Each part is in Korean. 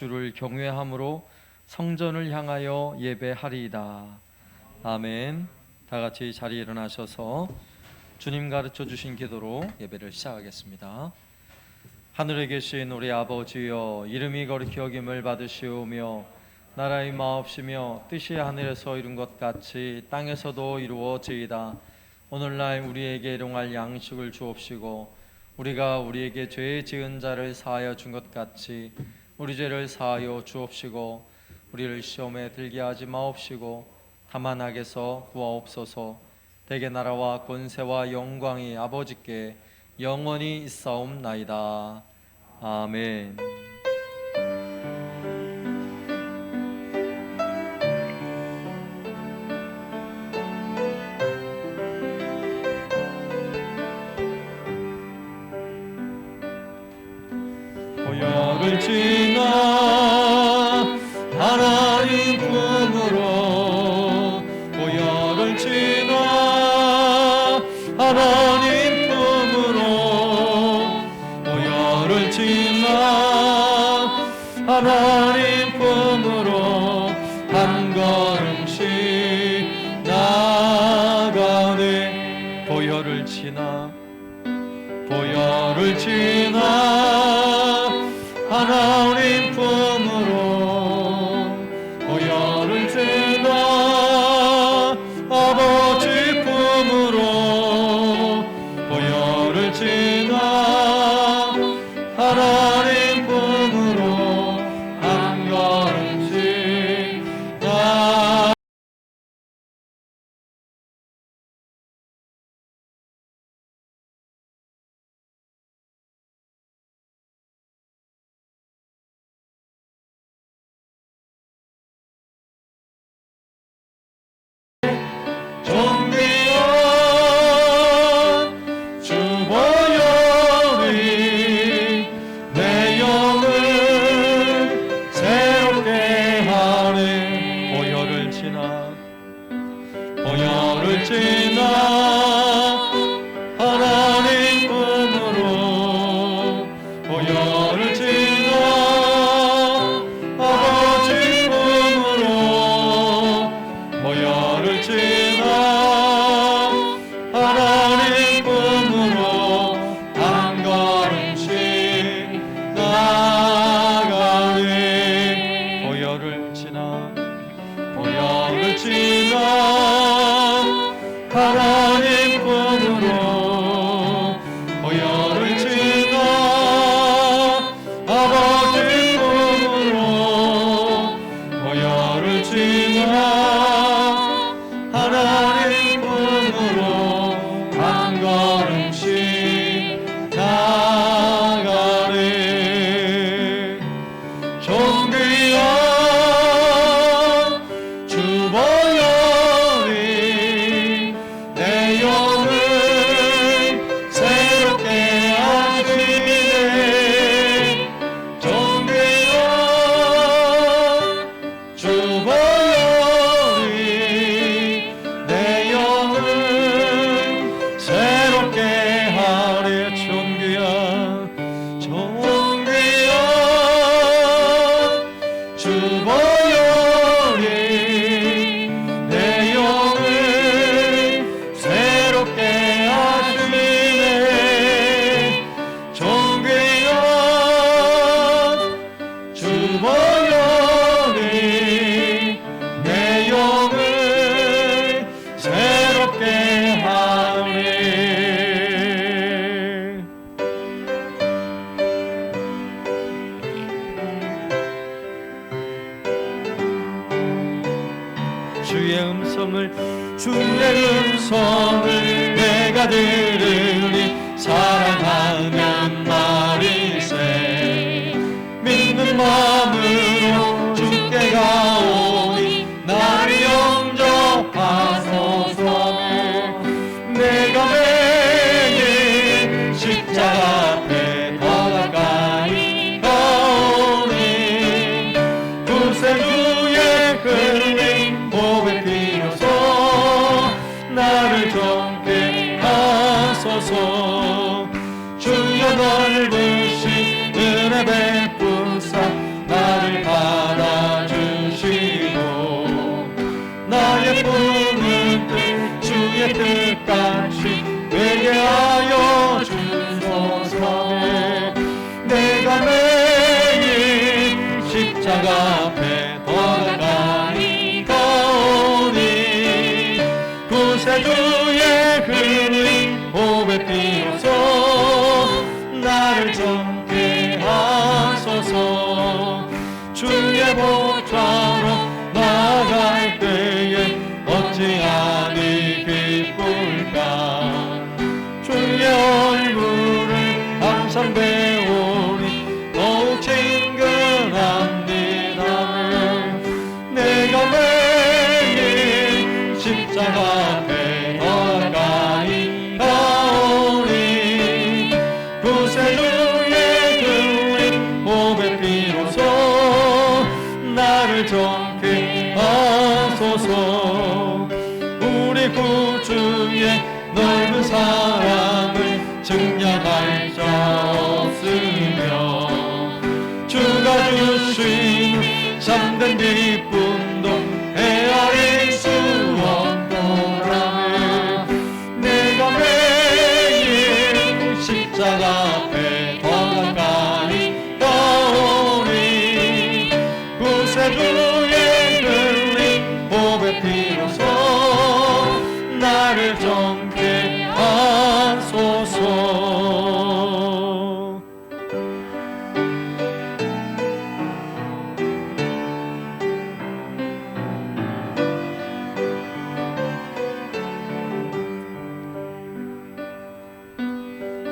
주를 경외함으로 성전을 향하여 예배하리이다. 아멘. 다 같이 자리에 일어나셔서 주님 가르쳐 주신 기도로 예배를 시작하겠습니다. 하늘에 계신 우리 아버지여, 이름이 거룩히 여김을 받으시오며 나라의 마옵시며 뜻이 하늘에서 이룬 것 같이 땅에서도 이루어지이다. 오늘날 우리에게 일용할 양식을 주옵시고 우리가 우리에게 죄 지은 자를 사하여 준 것 같이 우리 죄를 사하여 주옵시고 우리를 시험에 들게 하지 마옵시고 다만 악에서 구하옵소서. 대개 나라와 권세와 영광이 아버지께 영원히 있사옵나이다. 아멘. 보혈을 지나 하나님 품으로, 보혈을 지나 하나님 품으로, 보혈을 지나 하나님 품으로 한 걸음씩 나가네. 보혈을 지나, 보혈을 지나 하나님 품으로, 보혈을 지나 아버지 품으로, 보혈을 지나 하나님 품으로 한 걸음씩 나. 존귀한 주 보혈이 내 영을 새롭게 하네. 보혈을 지나, 보혈을 지나 하나님 품으로, 보혈을 지나 아버지 품으로, 보혈을 지나 하나님 품으로 한 걸음씩 나가네. 보혈을 지나, 보혈을 지나 하나님 품으로, 보혈을 지나 아버지 품으로, 보혈을 지나 하나님 품으로 한 걸음씩 나가네. 존귀한 주 보혈이 내 영을 새롭게 하시네. 존귀한 주 보혈이 내 영을 새롭게 하네. 존귀한, 존귀한 주 보혈이 내 영을 새롭게 하시네. 존귀한 주 보혈이 내 영을 새롭게 하네. 주의 음성을, 주의 음성을 내가 들으니 사랑하는 말이세. 믿는 마음으로 주께 가오니 나를 영접하소서. 내가 매일 십자가 앞에 더 가까이 가오니 구세주의 흘린 보배 피로소 나를 정케 하소서. 주 십자가 앞에 더 가까이 가오니 구세주의 흘린 보배 피로써 나를 정케 하소서. 주의 보좌로 나갈 때에 어찌하니 기쁠까. 주의 얼굴을 항상 배우니 더욱 친근합니다. 내가 매일 십자가 앞에 더 가까이 가오니 구세주의 흘린 보배 피로써 나를 정케 하소서. 우리 구주의 넓은 사랑을 증량할 자 없으며 주가 주신 참된 기쁨도 헤아릴 수 없노라. 내가 매일 십자가 앞에 더 가까이 가오니 구세주의 흘린 보배 피로써 나를 정케 하소서.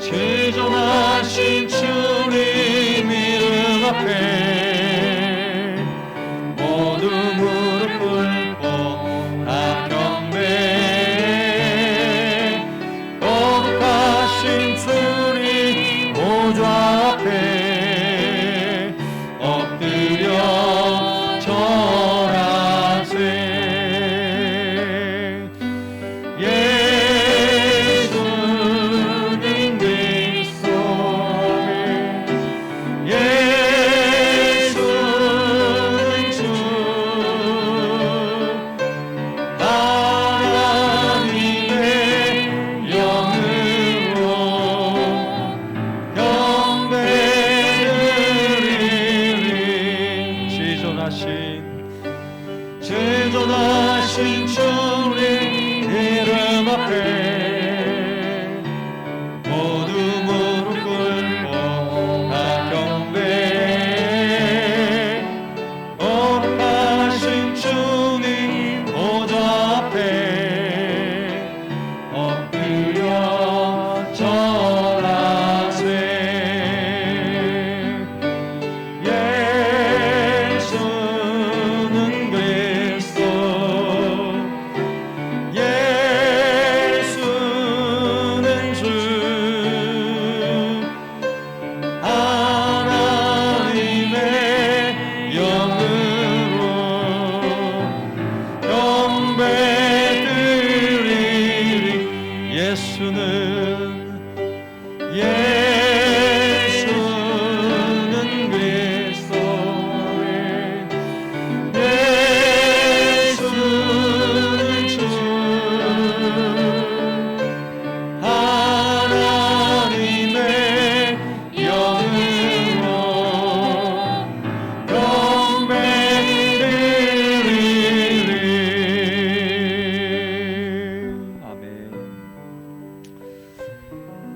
지존하신 주님 이름 앞에 모두 무릎 꿇고 다 경배. 거룩하신 주님 보좌 앞에 엎드려 절하세. 지존하신 주님 이름 앞에 모두 무릎 꿇고 다 경배. 거룩하신 주님 보좌 앞에 엎드려 절하세.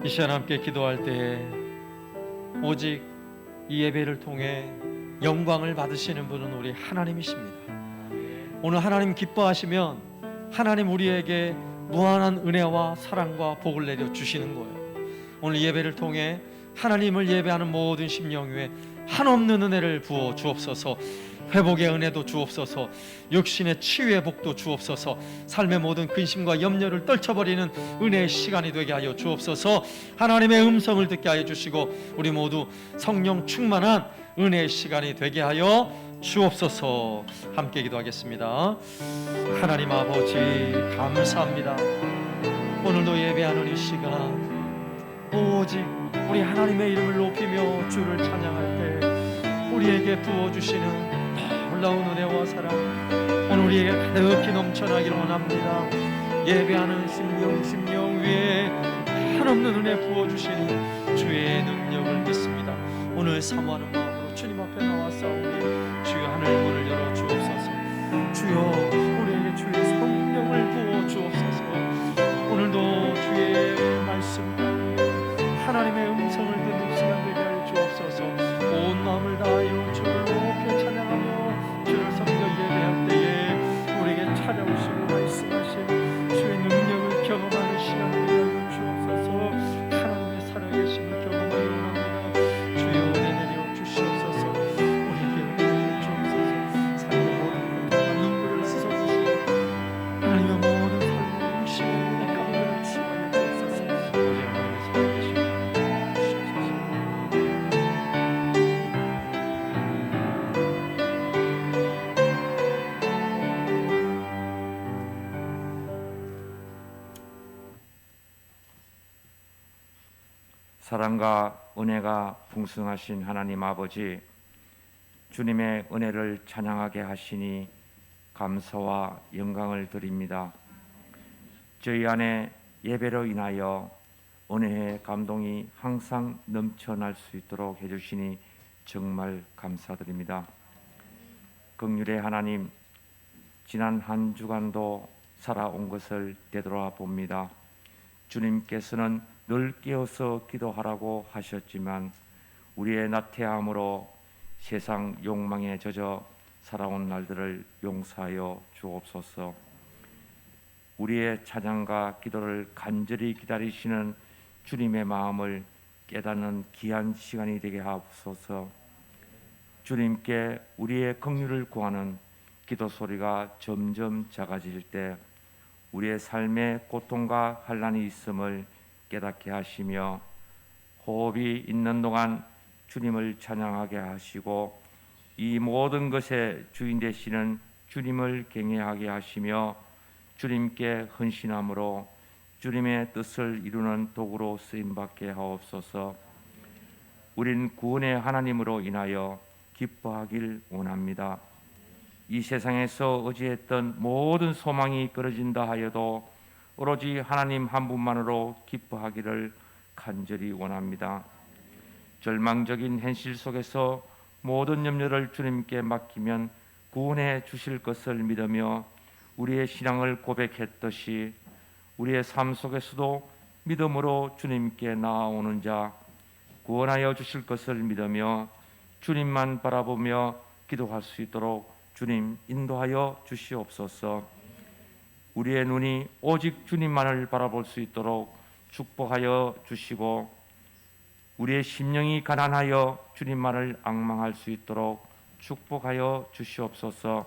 이 시간 함께 기도할 때에 오직 이 예배를 통해 영광을 받으시는 분은 우리 하나님이십니다. 오늘 하나님 기뻐하시면 하나님 우리에게 무한한 은혜와 사랑과 복을 내려 주시는 거예요. 오늘 예배를 통해 하나님을 예배하는 모든 심령 위에 한없는 은혜를 부어 주옵소서. 회복의 은혜도 주옵소서. 육신의 치유의 복도 주옵소서. 삶의 모든 근심과 염려를 떨쳐버리는 은혜의 시간이 되게 하여 주옵소서. 하나님의 음성을 듣게 하여 주시고 우리 모두 성령 충만한 은혜의 시간이 되게 하여 주옵소서. 함께 기도하겠습니다. 하나님 아버지 감사합니다. 오늘도 예배하는 이 시간 오직 우리 하나님의 이름을 높이며 주를 찬양할 때 우리에게 부어주시는 놀라운 은혜와 사랑 오늘 우리에게 가득히 넘쳐나기를 원합니다. 예배하는 심령 위에 한없는 은혜 부어주시는 주의 능력을 믿습니다. 오늘 사모하는 마음으로 주님 앞에 나와서 우리 주여 사랑과 은혜가 풍성하신 하나님 아버지, 주님의 은혜를 찬양하게 하시니 감사와 영광을 드립니다. 저희 안에 예배로 인하여 은혜의 감동이 항상 넘쳐날 수 있도록 해주시니 정말 감사드립니다. 긍휼의 하나님, 지난 한 주간도 살아온 것을 되돌아봅니다. 주님께서는 늘 깨어서 기도하라고 하셨지만 우리의 나태함으로 세상 욕망에 젖어 살아온 날들을 용서하여 주옵소서. 우리의 찬양과 기도를 간절히 기다리시는 주님의 마음을 깨닫는 귀한 시간이 되게 하옵소서. 주님께 우리의 긍휼을 구하는 기도 소리가 점점 작아질 때 우리의 삶에 고통과 환난이 있음을 깨닫게 하시며 호흡이 있는 동안 주님을 찬양하게 하시고 이 모든 것의 주인 되시는 주님을 경외하게 하시며 주님께 헌신함으로 주님의 뜻을 이루는 도구로 쓰임받게 하옵소서. 우린 구원의 하나님으로 인하여 기뻐하길 원합니다. 이 세상에서 의지했던 모든 소망이 끊어진다 하여도 오로지 하나님 한 분만으로 기뻐하기를 간절히 원합니다. 절망적인 현실 속에서 모든 염려를 주님께 맡기면 구원해 주실 것을 믿으며 우리의 신앙을 고백했듯이 우리의 삶 속에서도 믿음으로 주님께 나아오는 자, 구원하여 주실 것을 믿으며 주님만 바라보며 기도할 수 있도록 주님 인도하여 주시옵소서. 우리의 눈이 오직 주님만을 바라볼 수 있도록 축복하여 주시고 우리의 심령이 가난하여 주님만을 앙망할 수 있도록 축복하여 주시옵소서.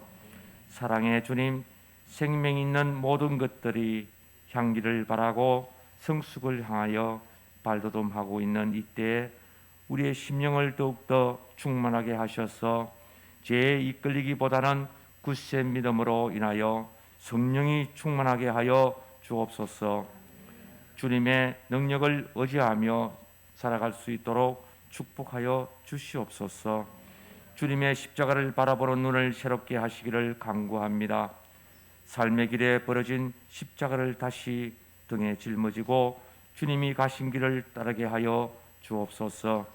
사랑의 주님, 생명 있는 모든 것들이 향기를 바라고 성숙을 향하여 발돋움하고 있는 이때에 우리의 심령을 더욱더 충만하게 하셔서 죄에 이끌리기보다는 굳세 믿음으로 인하여 성령이 충만하게 하여 주옵소서. 주님의 능력을 의지하며 살아갈 수 있도록 축복하여 주시옵소서. 주님의 십자가를 바라보는 눈을 새롭게 하시기를 간구합니다. 삶의 길에 벌어진 십자가를 다시 등에 짊어지고 주님이 가신 길을 따르게 하여 주옵소서.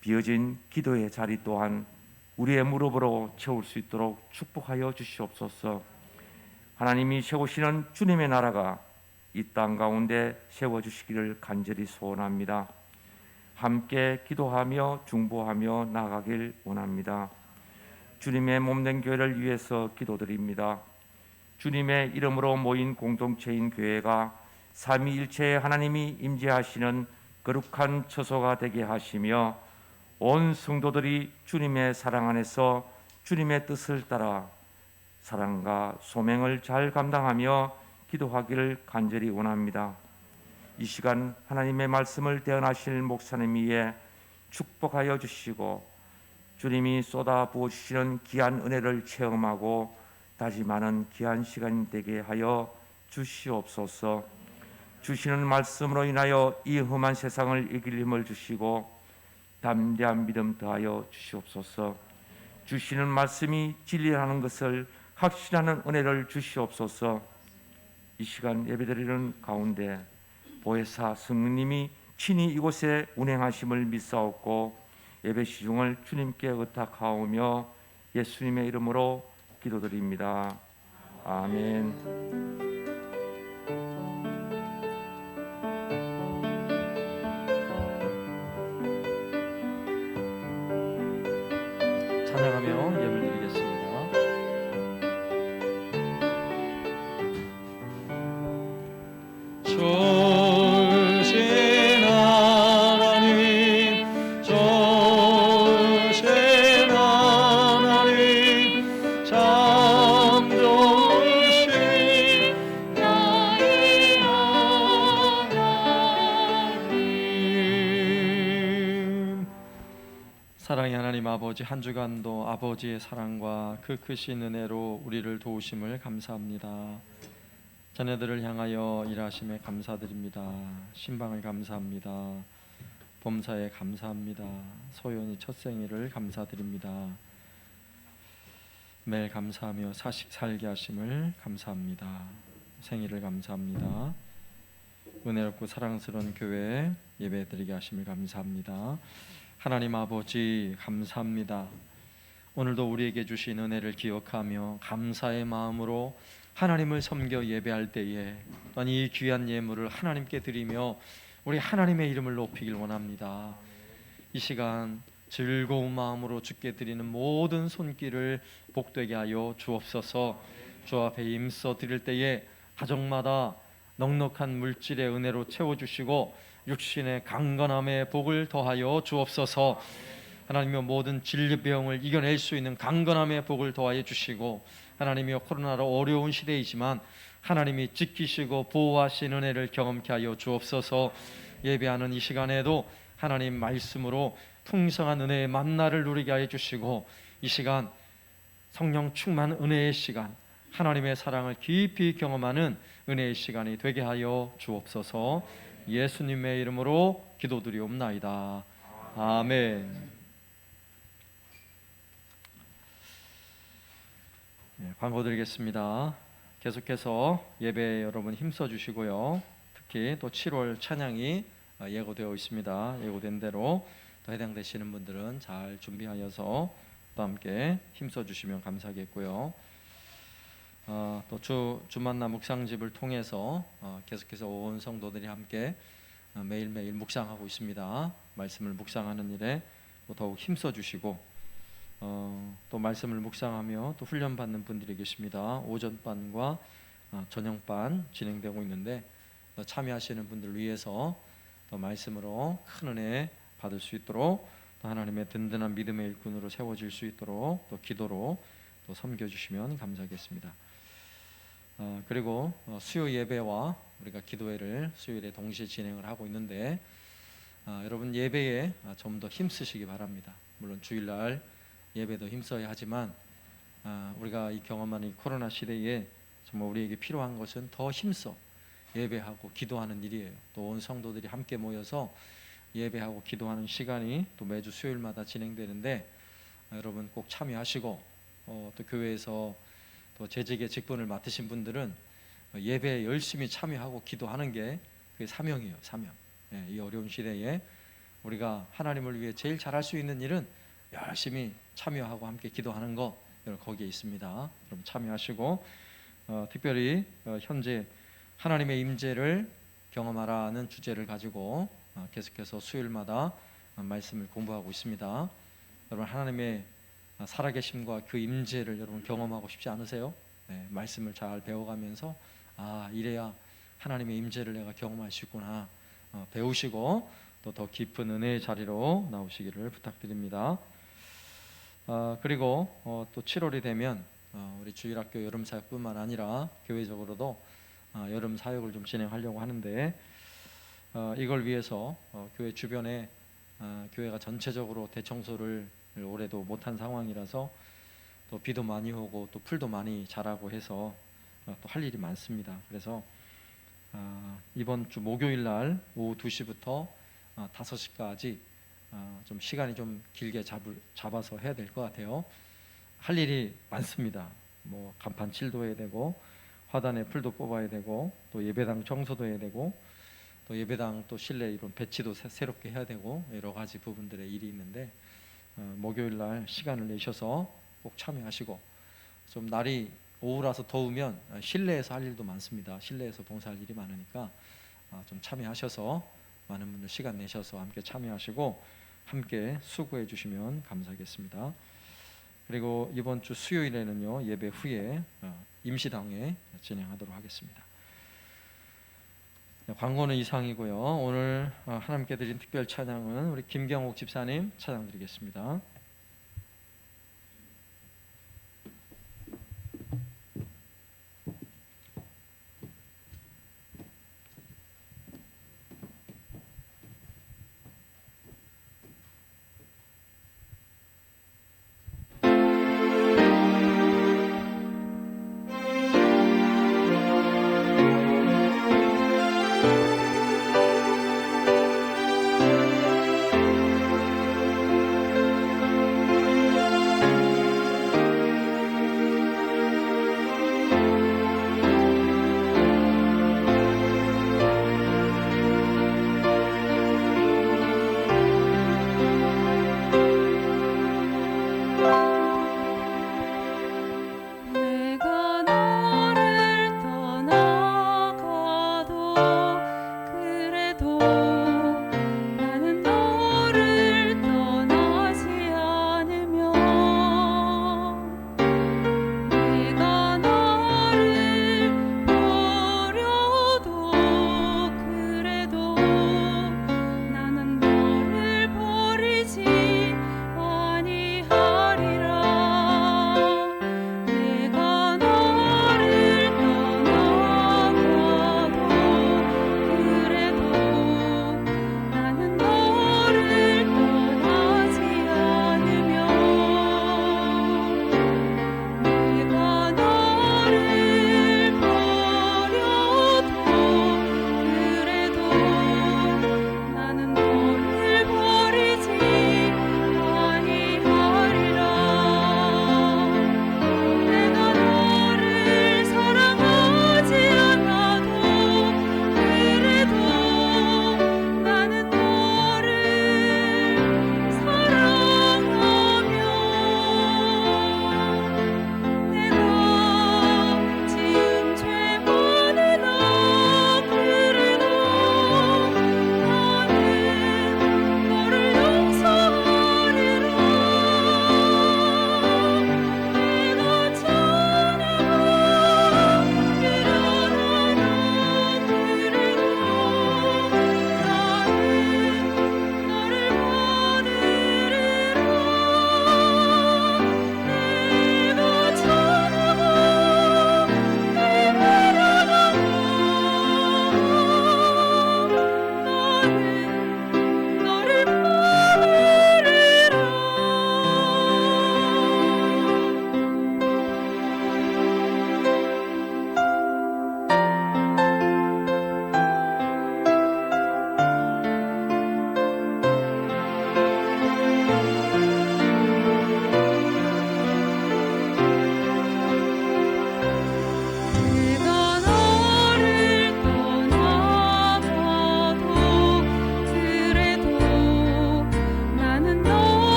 비어진 기도의 자리 또한 우리의 무릎으로 채울 수 있도록 축복하여 주시옵소서. 하나님이 세우시는 주님의 나라가 이 땅 가운데 세워주시기를 간절히 소원합니다. 함께 기도하며 중보하며 나아가길 원합니다. 주님의 몸된 교회를 위해서 기도드립니다. 주님의 이름으로 모인 공동체인 교회가 삼위일체의 하나님이 임재하시는 거룩한 처소가 되게 하시며 온 성도들이 주님의 사랑 안에서 주님의 뜻을 따라 사랑과 소명을 잘 감당하며 기도하기를 간절히 원합니다. 이 시간 하나님의 말씀을 대언하실 목사님 위에 축복하여 주시고 주님이 쏟아 부어주시는 귀한 은혜를 체험하고 다짐하는 귀한 시간이 되게 하여 주시옵소서. 주시는 말씀으로 인하여 이 험한 세상을 이길 힘을 주시고 담대한 믿음 더하여 주시옵소서. 주시는 말씀이 진리라는 것을 확신하는 은혜를 주시옵소서. 이 시간 예배드리는 가운데 보혜사 성령님이 친히 이곳에 운행하심을 믿사옵고 예배 시중을 주님께 의탁하오며 예수님의 이름으로 기도드립니다. 아멘. 찬양하며 예물 드리겠습니다. 좋으신 하나님, 좋으신 하나님, 참 좋으신 나의 하나님. 사랑의 하나님 아버지, 한 주간도 아버지의 사랑과 그 크신 은혜로 우리를 도우심을 감사합니다. 자녀들을 향하여 일하심에 감사드립니다. 신방을 감사합니다. 범사에 감사합니다. 소연이 첫 생일을 감사드립니다. 매일 감사하며 살게 하심을 감사합니다. 생일을 감사합니다. 은혜롭고 사랑스러운 교회 예배드리게 하심을 감사합니다. 하나님 아버지 감사합니다. 오늘도 우리에게 주신 은혜를 기억하며 감사의 마음으로 하나님을 섬겨 예배할 때에 또한 이 귀한 예물을 하나님께 드리며 우리 하나님의 이름을 높이길 원합니다. 이 시간 즐거운 마음으로 주께 드리는 모든 손길을 복되게 하여 주옵소서. 주 앞에 힘써 드릴 때에 가정마다 넉넉한 물질의 은혜로 채워주시고 육신의 강건함의 복을 더하여 주옵소서. 하나님이여 모든 질병을 이겨낼 수 있는 강건함의 복을 더하여 주시고 하나님이여 코로나로 어려운 시대이지만 하나님이 지키시고 보호하신 은혜를 경험케 하여 주옵소서. 예배하는 이 시간에도 하나님 말씀으로 풍성한 은혜의 만나를 누리게 하여 주시고 이 시간 성령 충만 은혜의 시간, 하나님의 사랑을 깊이 경험하는 은혜의 시간이 되게 하여 주옵소서. 예수님의 이름으로 기도드리옵나이다. 아멘. 광고 드리겠습니다. 계속해서 예배 여러분 힘써 주시고요. 특히 또 7월 찬양이 예고되어 있습니다. 예고된 대로 또 해당되시는 분들은 잘 준비하여서 또 함께 힘써 주시면 감사하겠고요. 또 주만나 묵상집을 통해서 계속해서 온 성도들이 함께 매일매일 묵상하고 있습니다. 말씀을 묵상하는 일에 더욱 힘써 주시고 또 말씀을 묵상하며 또 훈련받는 분들이 계십니다. 오전반과 저녁반 진행되고 있는데 참여하시는 분들 위해서 또 말씀으로 큰 은혜 받을 수 있도록 또 하나님의 든든한 믿음의 일꾼으로 세워질 수 있도록 또 기도로 또 섬겨주시면 감사하겠습니다. 그리고 수요 예배와 우리가 기도회를 수요일에 동시에 진행을 하고 있는데 여러분 예배에 좀 더 힘쓰시기 바랍니다. 물론 주일날 예배도 힘써야 하지만 우리가 이 경험하는 이 코로나 시대에 정말 우리에게 필요한 것은 더 힘써 예배하고 기도하는 일이에요. 또 온 성도들이 함께 모여서 예배하고 기도하는 시간이 또 매주 수요일마다 진행되는데 여러분 꼭 참여하시고 또 교회에서 또 재직의 직분을 맡으신 분들은 예배에 열심히 참여하고 기도하는 게 그게 사명이에요. 사명. 이 어려운 시대에 우리가 하나님을 위해 제일 잘할 수 있는 일은 열심히 참여하고 함께 기도하는 거 거기에 있습니다. 여러분 참여하시고 특별히 현재 하나님의 임재를 경험하라는 주제를 가지고 계속해서 수요일마다 말씀을 공부하고 있습니다. 여러분 하나님의 살아계심과 그 임재를 여러분 경험하고 싶지 않으세요? 말씀을 잘 배워가면서 이래야 하나님의 임재를 내가 경험할 수 있구나 배우시고 또 더 깊은 은혜의 자리로 나오시기를 부탁드립니다. 그리고 또 7월이 되면 우리 주일학교 여름 사역뿐만 아니라 교회적으로도 여름 사역을 좀 진행하려고 하는데 이걸 위해서 교회 주변에 교회가 전체적으로 대청소를 올해도 못한 상황이라서 또 비도 많이 오고 또 풀도 많이 자라고 해서 또 할 일이 많습니다. 그래서 이번 주 목요일 날 오후 2시부터 5시까지 좀 시간이 좀 길게 잡아서 해야 될 것 같아요. 할 일이 많습니다. 뭐 간판 칠도 해야 되고 화단에 풀도 뽑아야 되고 또 예배당 청소도 해야 되고 또 예배당 또 실내 이런 배치도 새롭게 해야 되고 여러 가지 부분들의 일이 있는데 목요일 날 시간을 내셔서 꼭 참여하시고 좀 날이 오후라서 더우면 실내에서 할 일도 많습니다. 실내에서 봉사할 일이 많으니까 좀 참여하셔서 많은 분들 시간 내셔서 함께 참여하시고 함께 수고해 주시면 감사하겠습니다. 그리고 이번 주 수요일에는요 예배 후에 임시당회 진행하도록 하겠습니다. 광고는 이상이고요. 오늘 하나님께 드린 특별 찬양은 우리 김경옥 집사님 찬양 드리겠습니다.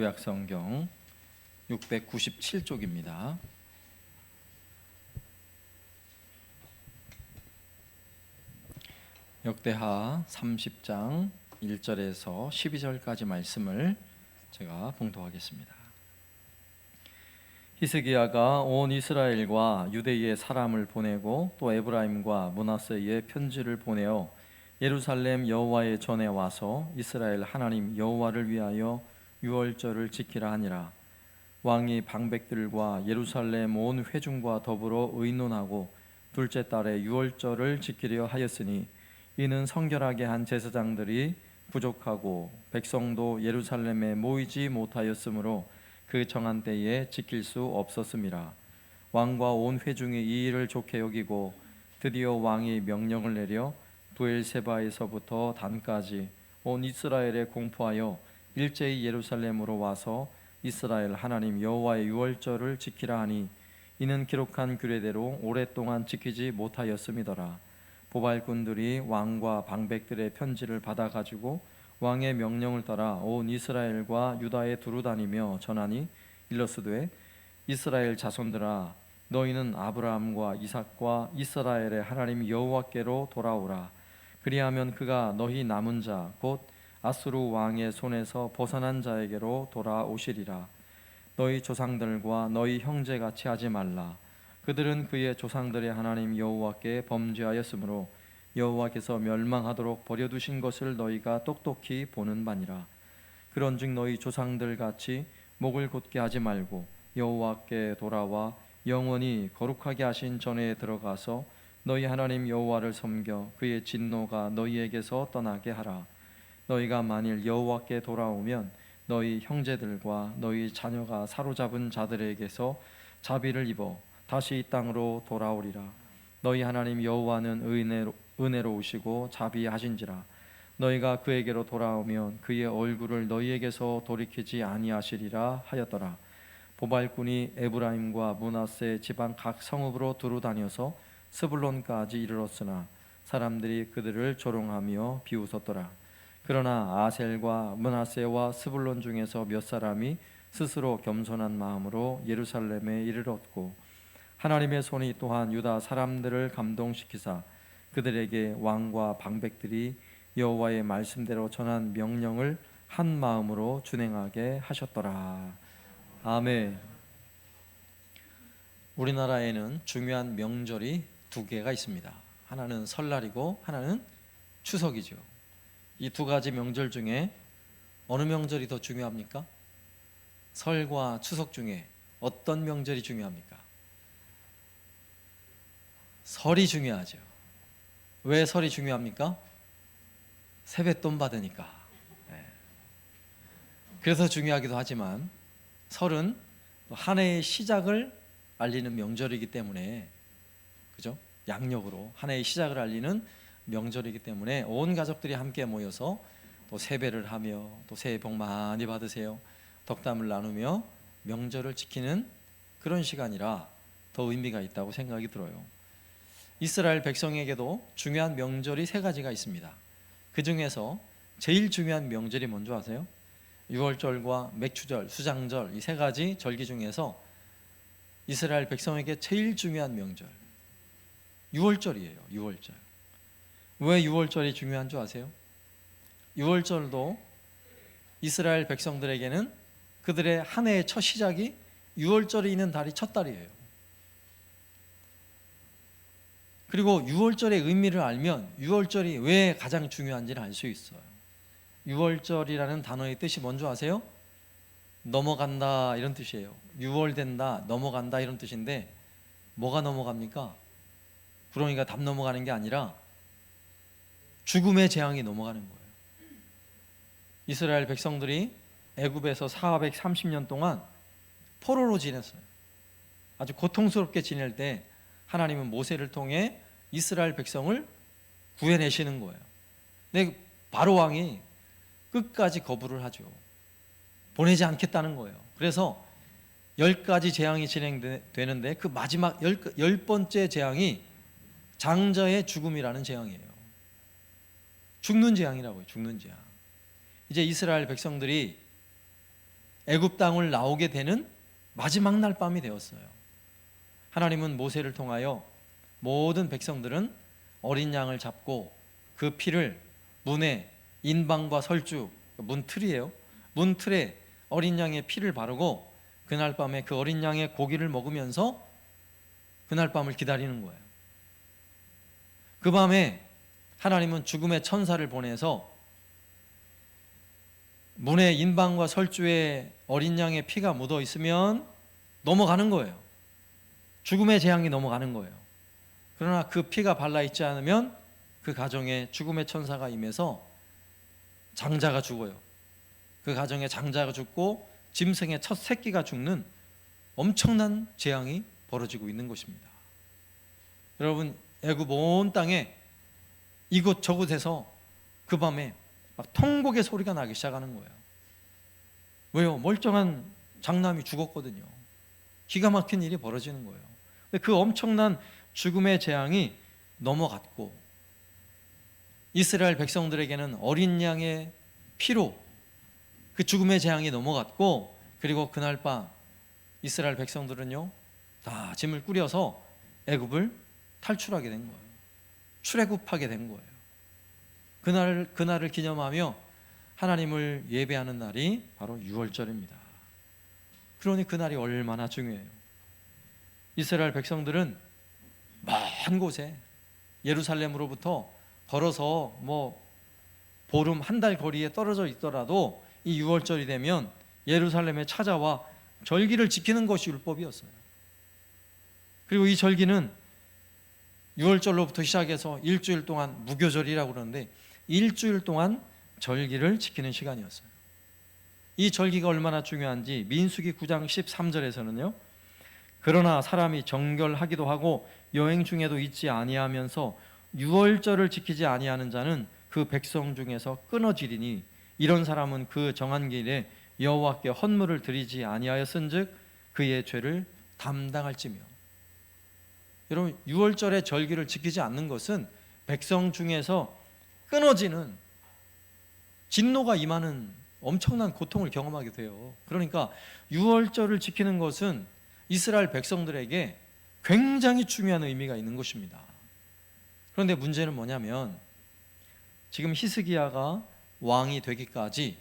구약성경 697쪽입니다. 역대하 30장 1절에서 12절까지 말씀을 제가 봉독하겠습니다. 히스기야가 온 이스라엘과 유대의 사람을 보내고 또 에브라임과 므낫세에 편지를 보내어 예루살렘 여호와의 전에 와서 이스라엘 하나님 여호와를 위하여 유월절을 지키라 하니라. 왕이 방백들과 예루살렘 온 회중과 더불어 의논하고 둘째 달에 유월절을 지키려 하였으니 이는 성결하게 한 제사장들이 부족하고 백성도 예루살렘에 모이지 못하였으므로 그 정한 때에 지킬 수 없었음이라. 왕과 온 회중이 이 일을 좋게 여기고 드디어 왕이 명령을 내려 브엘세바에서부터 단까지 온 이스라엘에 공포하여 일제히 예루살렘으로 와서 이스라엘 하나님 여호와의 유월절을 지키라 하니 이는 기록한 규례대로 오랫동안 지키지 못하였음이더라. 보발꾼들이 왕과 방백들의 편지를 받아 가지고 왕의 명령을 따라 온 이스라엘과 유다에 두루 다니며 전하니 일러스되 이스라엘 자손들아 너희는 아브라함과 이삭과 이스라엘의 하나님 여호와께로 돌아오라. 그리하면 그가 너희 남은 자 곧 아수르 왕의 손에서 벗어난 자에게로 돌아오시리라. 너희 조상들과 너희 형제같이 하지 말라. 그들은 그의 조상들의 하나님 여호와께 범죄하였으므로 여호와께서 멸망하도록 버려두신 것을 너희가 똑똑히 보는 바니라. 그런즉 너희 조상들 같이 목을 곧게 하지 말고 여호와께 돌아와 영원히 거룩하게 하신 전에 들어가서 너희 하나님 여호와를 섬겨 그의 진노가 너희에게서 떠나게 하라. 너희가 만일 여호와께 돌아오면 너희 형제들과 너희 자녀가 사로잡은 자들에게서 자비를 입어 다시 이 땅으로 돌아오리라. 너희 하나님 여호와는 은혜로우시고 자비하신지라. 너희가 그에게로 돌아오면 그의 얼굴을 너희에게서 돌이키지 아니하시리라 하였더라. 보발꾼이 에브라임과 므낫세 지방 각 성읍으로 두루 다녀서 스불론까지 이르렀으나 사람들이 그들을 조롱하며 비웃었더라. 그러나 아셀과 므낫세와 스불론 중에서 몇 사람이 스스로 겸손한 마음으로 예루살렘에 이르렀고 하나님의 손이 또한 유다 사람들을 감동시키사 그들에게 왕과 방백들이 여호와의 말씀대로 전한 명령을 한 마음으로 준행하게 하셨더라. 아멘. 우리나라에는 중요한 명절이 두 개가 있습니다. 하나는 설날이고 하나는 추석이죠. 이 두 가지 명절 중에 어느 명절이 더 중요합니까? 설과 추석 중에 어떤 명절이 중요합니까? 설이 중요하죠. 왜 설이 중요합니까? 세뱃돈 받으니까. 그래서 중요하기도 하지만 설은 한 해의 시작을 알리는 명절이기 때문에, 그죠? 양력으로 한 해의 시작을 알리는 명절이기 때문에 온 가족들이 함께 모여서 또 세배를 하며 또 새해 복 많이 받으세요, 덕담을 나누며 명절을 지키는 그런 시간이라 더 의미가 있다고 생각이 들어요. 이스라엘 백성에게도 중요한 명절이 세 가지가 있습니다. 그 중에서 제일 중요한 명절이 뭔지 아세요? 유월절과 맥추절, 수장절, 이 세 가지 절기 중에서 이스라엘 백성에게 제일 중요한 명절 유월절이에요. 유월절. 왜 유월절이 중요한 줄 아세요? 유월절도 이스라엘 백성들에게는 그들의 한 해의 첫 시작이 유월절이 있는 달이 첫 달이에요. 그리고 유월절의 의미를 알면 유월절이 왜 가장 중요한지를 알 수 있어요. 유월절이라는 단어의 뜻이 뭔지 아세요? 넘어간다 이런 뜻이에요. 유월된다, 넘어간다 이런 뜻인데 뭐가 넘어갑니까? 구렁이가 담 넘어가는 게 아니라 죽음의 재앙이 넘어가는 거예요. 이스라엘 백성들이 애굽에서 430년 동안 포로로 지냈어요. 아주 고통스럽게 지낼 때 하나님은 모세를 통해 이스라엘 백성을 구해내시는 거예요. 근데 바로 왕이 끝까지 거부를 하죠. 보내지 않겠다는 거예요. 그래서 10가지 재앙이 진행되는데 그 마지막 10번째 재앙이 장자의 죽음이라는 재앙이에요. 죽는 재앙이라고요. 죽는 재앙. 이제 이스라엘 백성들이 애굽 땅을 나오게 되는 마지막 날 밤이 되었어요. 하나님은 모세를 통하여 모든 백성들은 어린 양을 잡고 그 피를 문에 인방과 설주, 문틀이에요. 문틀에 어린 양의 피를 바르고 그날 밤에 그 어린 양의 고기를 먹으면서 그날 밤을 기다리는 거예요. 그 밤에 하나님은 죽음의 천사를 보내서 문에 인방과 설주에 어린 양의 피가 묻어 있으면 넘어가는 거예요. 죽음의 재앙이 넘어가는 거예요. 그러나 그 피가 발라 있지 않으면 그 가정에 죽음의 천사가 임해서 장자가 죽어요. 그 가정에 장자가 죽고 짐승의 첫 새끼가 죽는 엄청난 재앙이 벌어지고 있는 것입니다. 여러분, 애굽 온 땅에 이곳 저곳에서 그 밤에 막 통곡의 소리가 나기 시작하는 거예요. 왜요? 멀쩡한 장남이 죽었거든요. 기가 막힌 일이 벌어지는 거예요. 그 엄청난 죽음의 재앙이 넘어갔고 이스라엘 백성들에게는 어린 양의 피로 그 죽음의 재앙이 넘어갔고, 그리고 그날 밤 이스라엘 백성들은요 다 짐을 꾸려서 애굽을 탈출하게 된 거예요. 출애굽하게 된 거예요. 그날을 기념하며 하나님을 예배하는 날이 바로 유월절입니다. 그러니 그날이 얼마나 중요해요. 이스라엘 백성들은 먼 곳에 예루살렘으로부터 걸어서 보름 한 달 거리에 떨어져 있더라도 이 유월절이 되면 예루살렘에 찾아와 절기를 지키는 것이 율법이었어요. 그리고 이 절기는 유월절로부터 시작해서 일주일 동안 무교절이라고 그러는데 일주일 동안 절기를 지키는 시간이었어요. 이 절기가 얼마나 중요한지 민수기 9장 13절에서는요, 그러나 사람이 정결하기도 하고 여행 중에도 잊지 아니하면서 유월절을 지키지 아니하는 자는 그 백성 중에서 끊어지리니 이런 사람은 그 정한 길에 여호와께 헌물을 드리지 아니하였은즉 그의 죄를 담당할지며. 여러분, 유월절의 절기를 지키지 않는 것은 백성 중에서 끊어지는 진노가 임하는 엄청난 고통을 경험하게 돼요. 그러니까 유월절을 지키는 것은 이스라엘 백성들에게 굉장히 중요한 의미가 있는 것입니다. 그런데 문제는 뭐냐면 지금 히스기야가 왕이 되기까지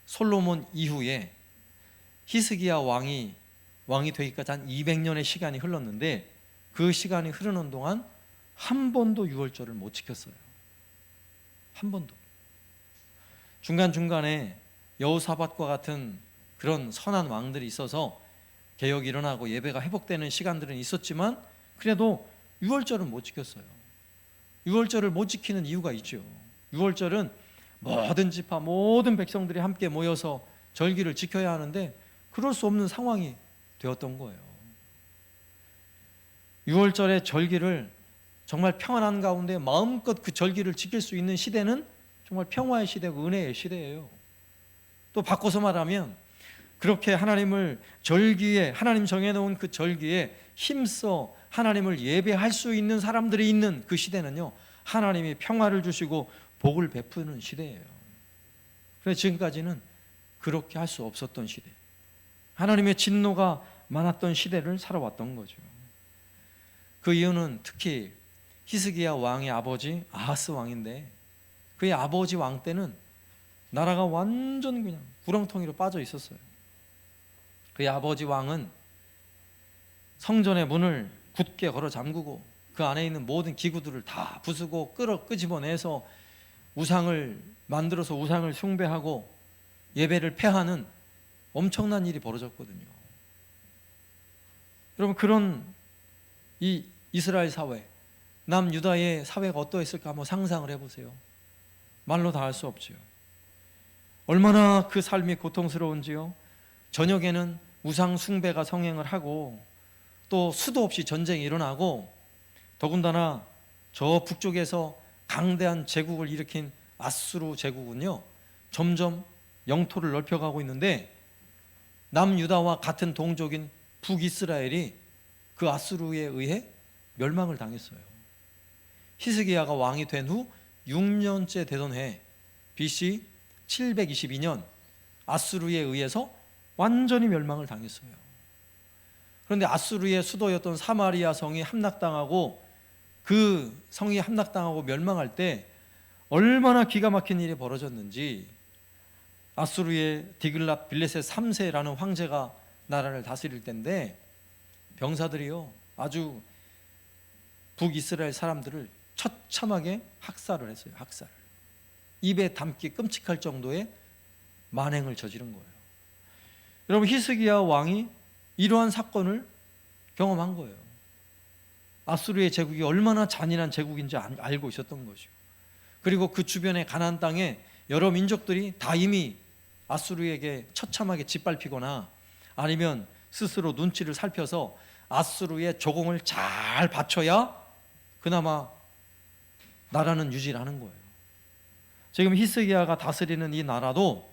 솔로몬 이후에 히스기야 왕이 되기까지 한 200년의 시간이 흘렀는데 그 시간이 흐르는 동안 한 번도 유월절을 못 지켰어요. 한 번도. 중간중간에 여호사밧과 같은 그런 선한 왕들이 있어서 개혁이 일어나고 예배가 회복되는 시간들은 있었지만 그래도 유월절은 못 지켰어요. 유월절을 못 지키는 이유가 있죠. 유월절은 모든 지파, 모든 백성들이 함께 모여서 절기를 지켜야 하는데 그럴 수 없는 상황이 되었던 거예요. 유월절의 절기를 정말 평안한 가운데 마음껏 그 절기를 지킬 수 있는 시대는 정말 평화의 시대고 은혜의 시대예요. 또 바꿔서 말하면 그렇게 하나님을 절기에, 하나님 정해놓은 그 절기에 힘써 하나님을 예배할 수 있는 사람들이 있는 그 시대는요, 하나님이 평화를 주시고 복을 베푸는 시대예요. 그래서 지금까지는 그렇게 할 수 없었던 시대, 하나님의 진노가 많았던 시대를 살아왔던 거죠. 그 이유는 특히 히스기야 왕의 아버지 아하스 왕인데 그의 아버지 왕 때는 나라가 완전 그냥 구렁텅이로 빠져 있었어요. 그의 아버지 왕은 성전의 문을 굳게 걸어 잠그고 그 안에 있는 모든 기구들을 다 부수고 끄집어내서 우상을 만들어서 우상을 숭배하고 예배를 폐하는 엄청난 일이 벌어졌거든요. 여러분, 그런 이 이스라엘 사회, 남유다의 사회가 어떠했을까 한번 상상을 해보세요. 말로 다 할 수 없지요. 얼마나 그 삶이 고통스러운지요. 저녁에는 우상 숭배가 성행을 하고 또 수도 없이 전쟁이 일어나고, 더군다나 저 북쪽에서 강대한 제국을 일으킨 아수르 제국은요 점점 영토를 넓혀가고 있는데 남유다와 같은 동족인 북이스라엘이 그 아수르에 의해 멸망을 당했어요. 히스기야가 왕이 된 후 6년째 되던 해 BC 722년 아수르에 의해서 완전히 멸망을 당했어요. 그런데 아수르의 수도였던 사마리아 성이 함락당하고 그 성이 함락당하고 멸망할 때 얼마나 기가 막힌 일이 벌어졌는지, 아수르의 디글랏 빌레셋 3세라는 황제가 나라를 다스릴 때인데 병사들이요 아주 북이스라엘 사람들을 처참하게 학살을 했어요. 학살을. 입에 담기 끔찍할 정도의 만행을 저지른 거예요. 여러분, 히스기야 왕이 이러한 사건을 경험한 거예요. 아수르의 제국이 얼마나 잔인한 제국인지 알고 있었던 것이요. 그리고 그 주변의 가나안 땅에 여러 민족들이 다 이미 아수르에게 처참하게 짓밟히거나 아니면 스스로 눈치를 살펴서 아수르의 조공을 잘 받쳐야 그나마 나라는 유지를 하는 거예요. 지금 히스기야가 다스리는 이 나라도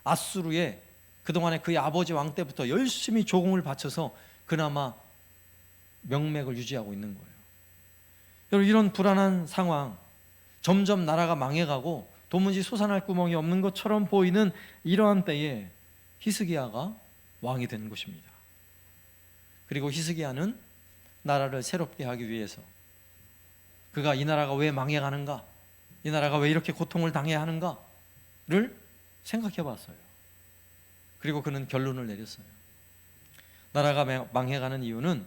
아수르의 그동안에 그의 아버지 왕 때부터 열심히 조공을 바쳐서 그나마 명맥을 유지하고 있는 거예요. 여러분, 이런 불안한 상황, 점점 나라가 망해가고 도무지 솟아날 구멍이 없는 것처럼 보이는 이러한 때에 히스기야가 왕이 된 것입니다. 그리고 히스기야는 나라를 새롭게 하기 위해서 그가 이 나라가 왜 망해가는가, 이 나라가 왜 이렇게 고통을 당해야 하는가를 생각해 봤어요. 그리고 그는 결론을 내렸어요. 나라가 망해가는 이유는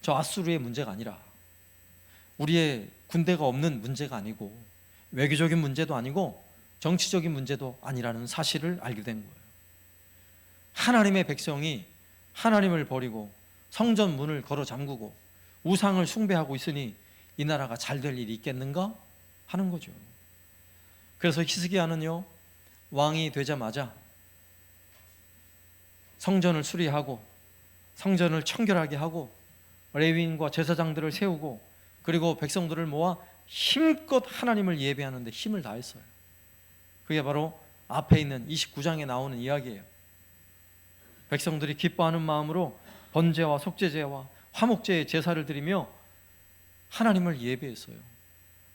저 아수르의 문제가 아니라, 우리의 군대가 없는 문제가 아니고, 외교적인 문제도 아니고 정치적인 문제도 아니라는 사실을 알게 된 거예요. 하나님의 백성이 하나님을 버리고 성전 문을 걸어 잠그고 우상을 숭배하고 있으니 이 나라가 잘 될 일이 있겠는가 하는 거죠. 그래서 히스기야는요, 왕이 되자마자 성전을 수리하고 성전을 청결하게 하고 레위인과 제사장들을 세우고 그리고 백성들을 모아 힘껏 하나님을 예배하는 데 힘을 다했어요. 그게 바로 앞에 있는 29장에 나오는 이야기예요. 백성들이 기뻐하는 마음으로 번제와 속죄제와 화목제의 제사를 드리며 하나님을 예배했어요.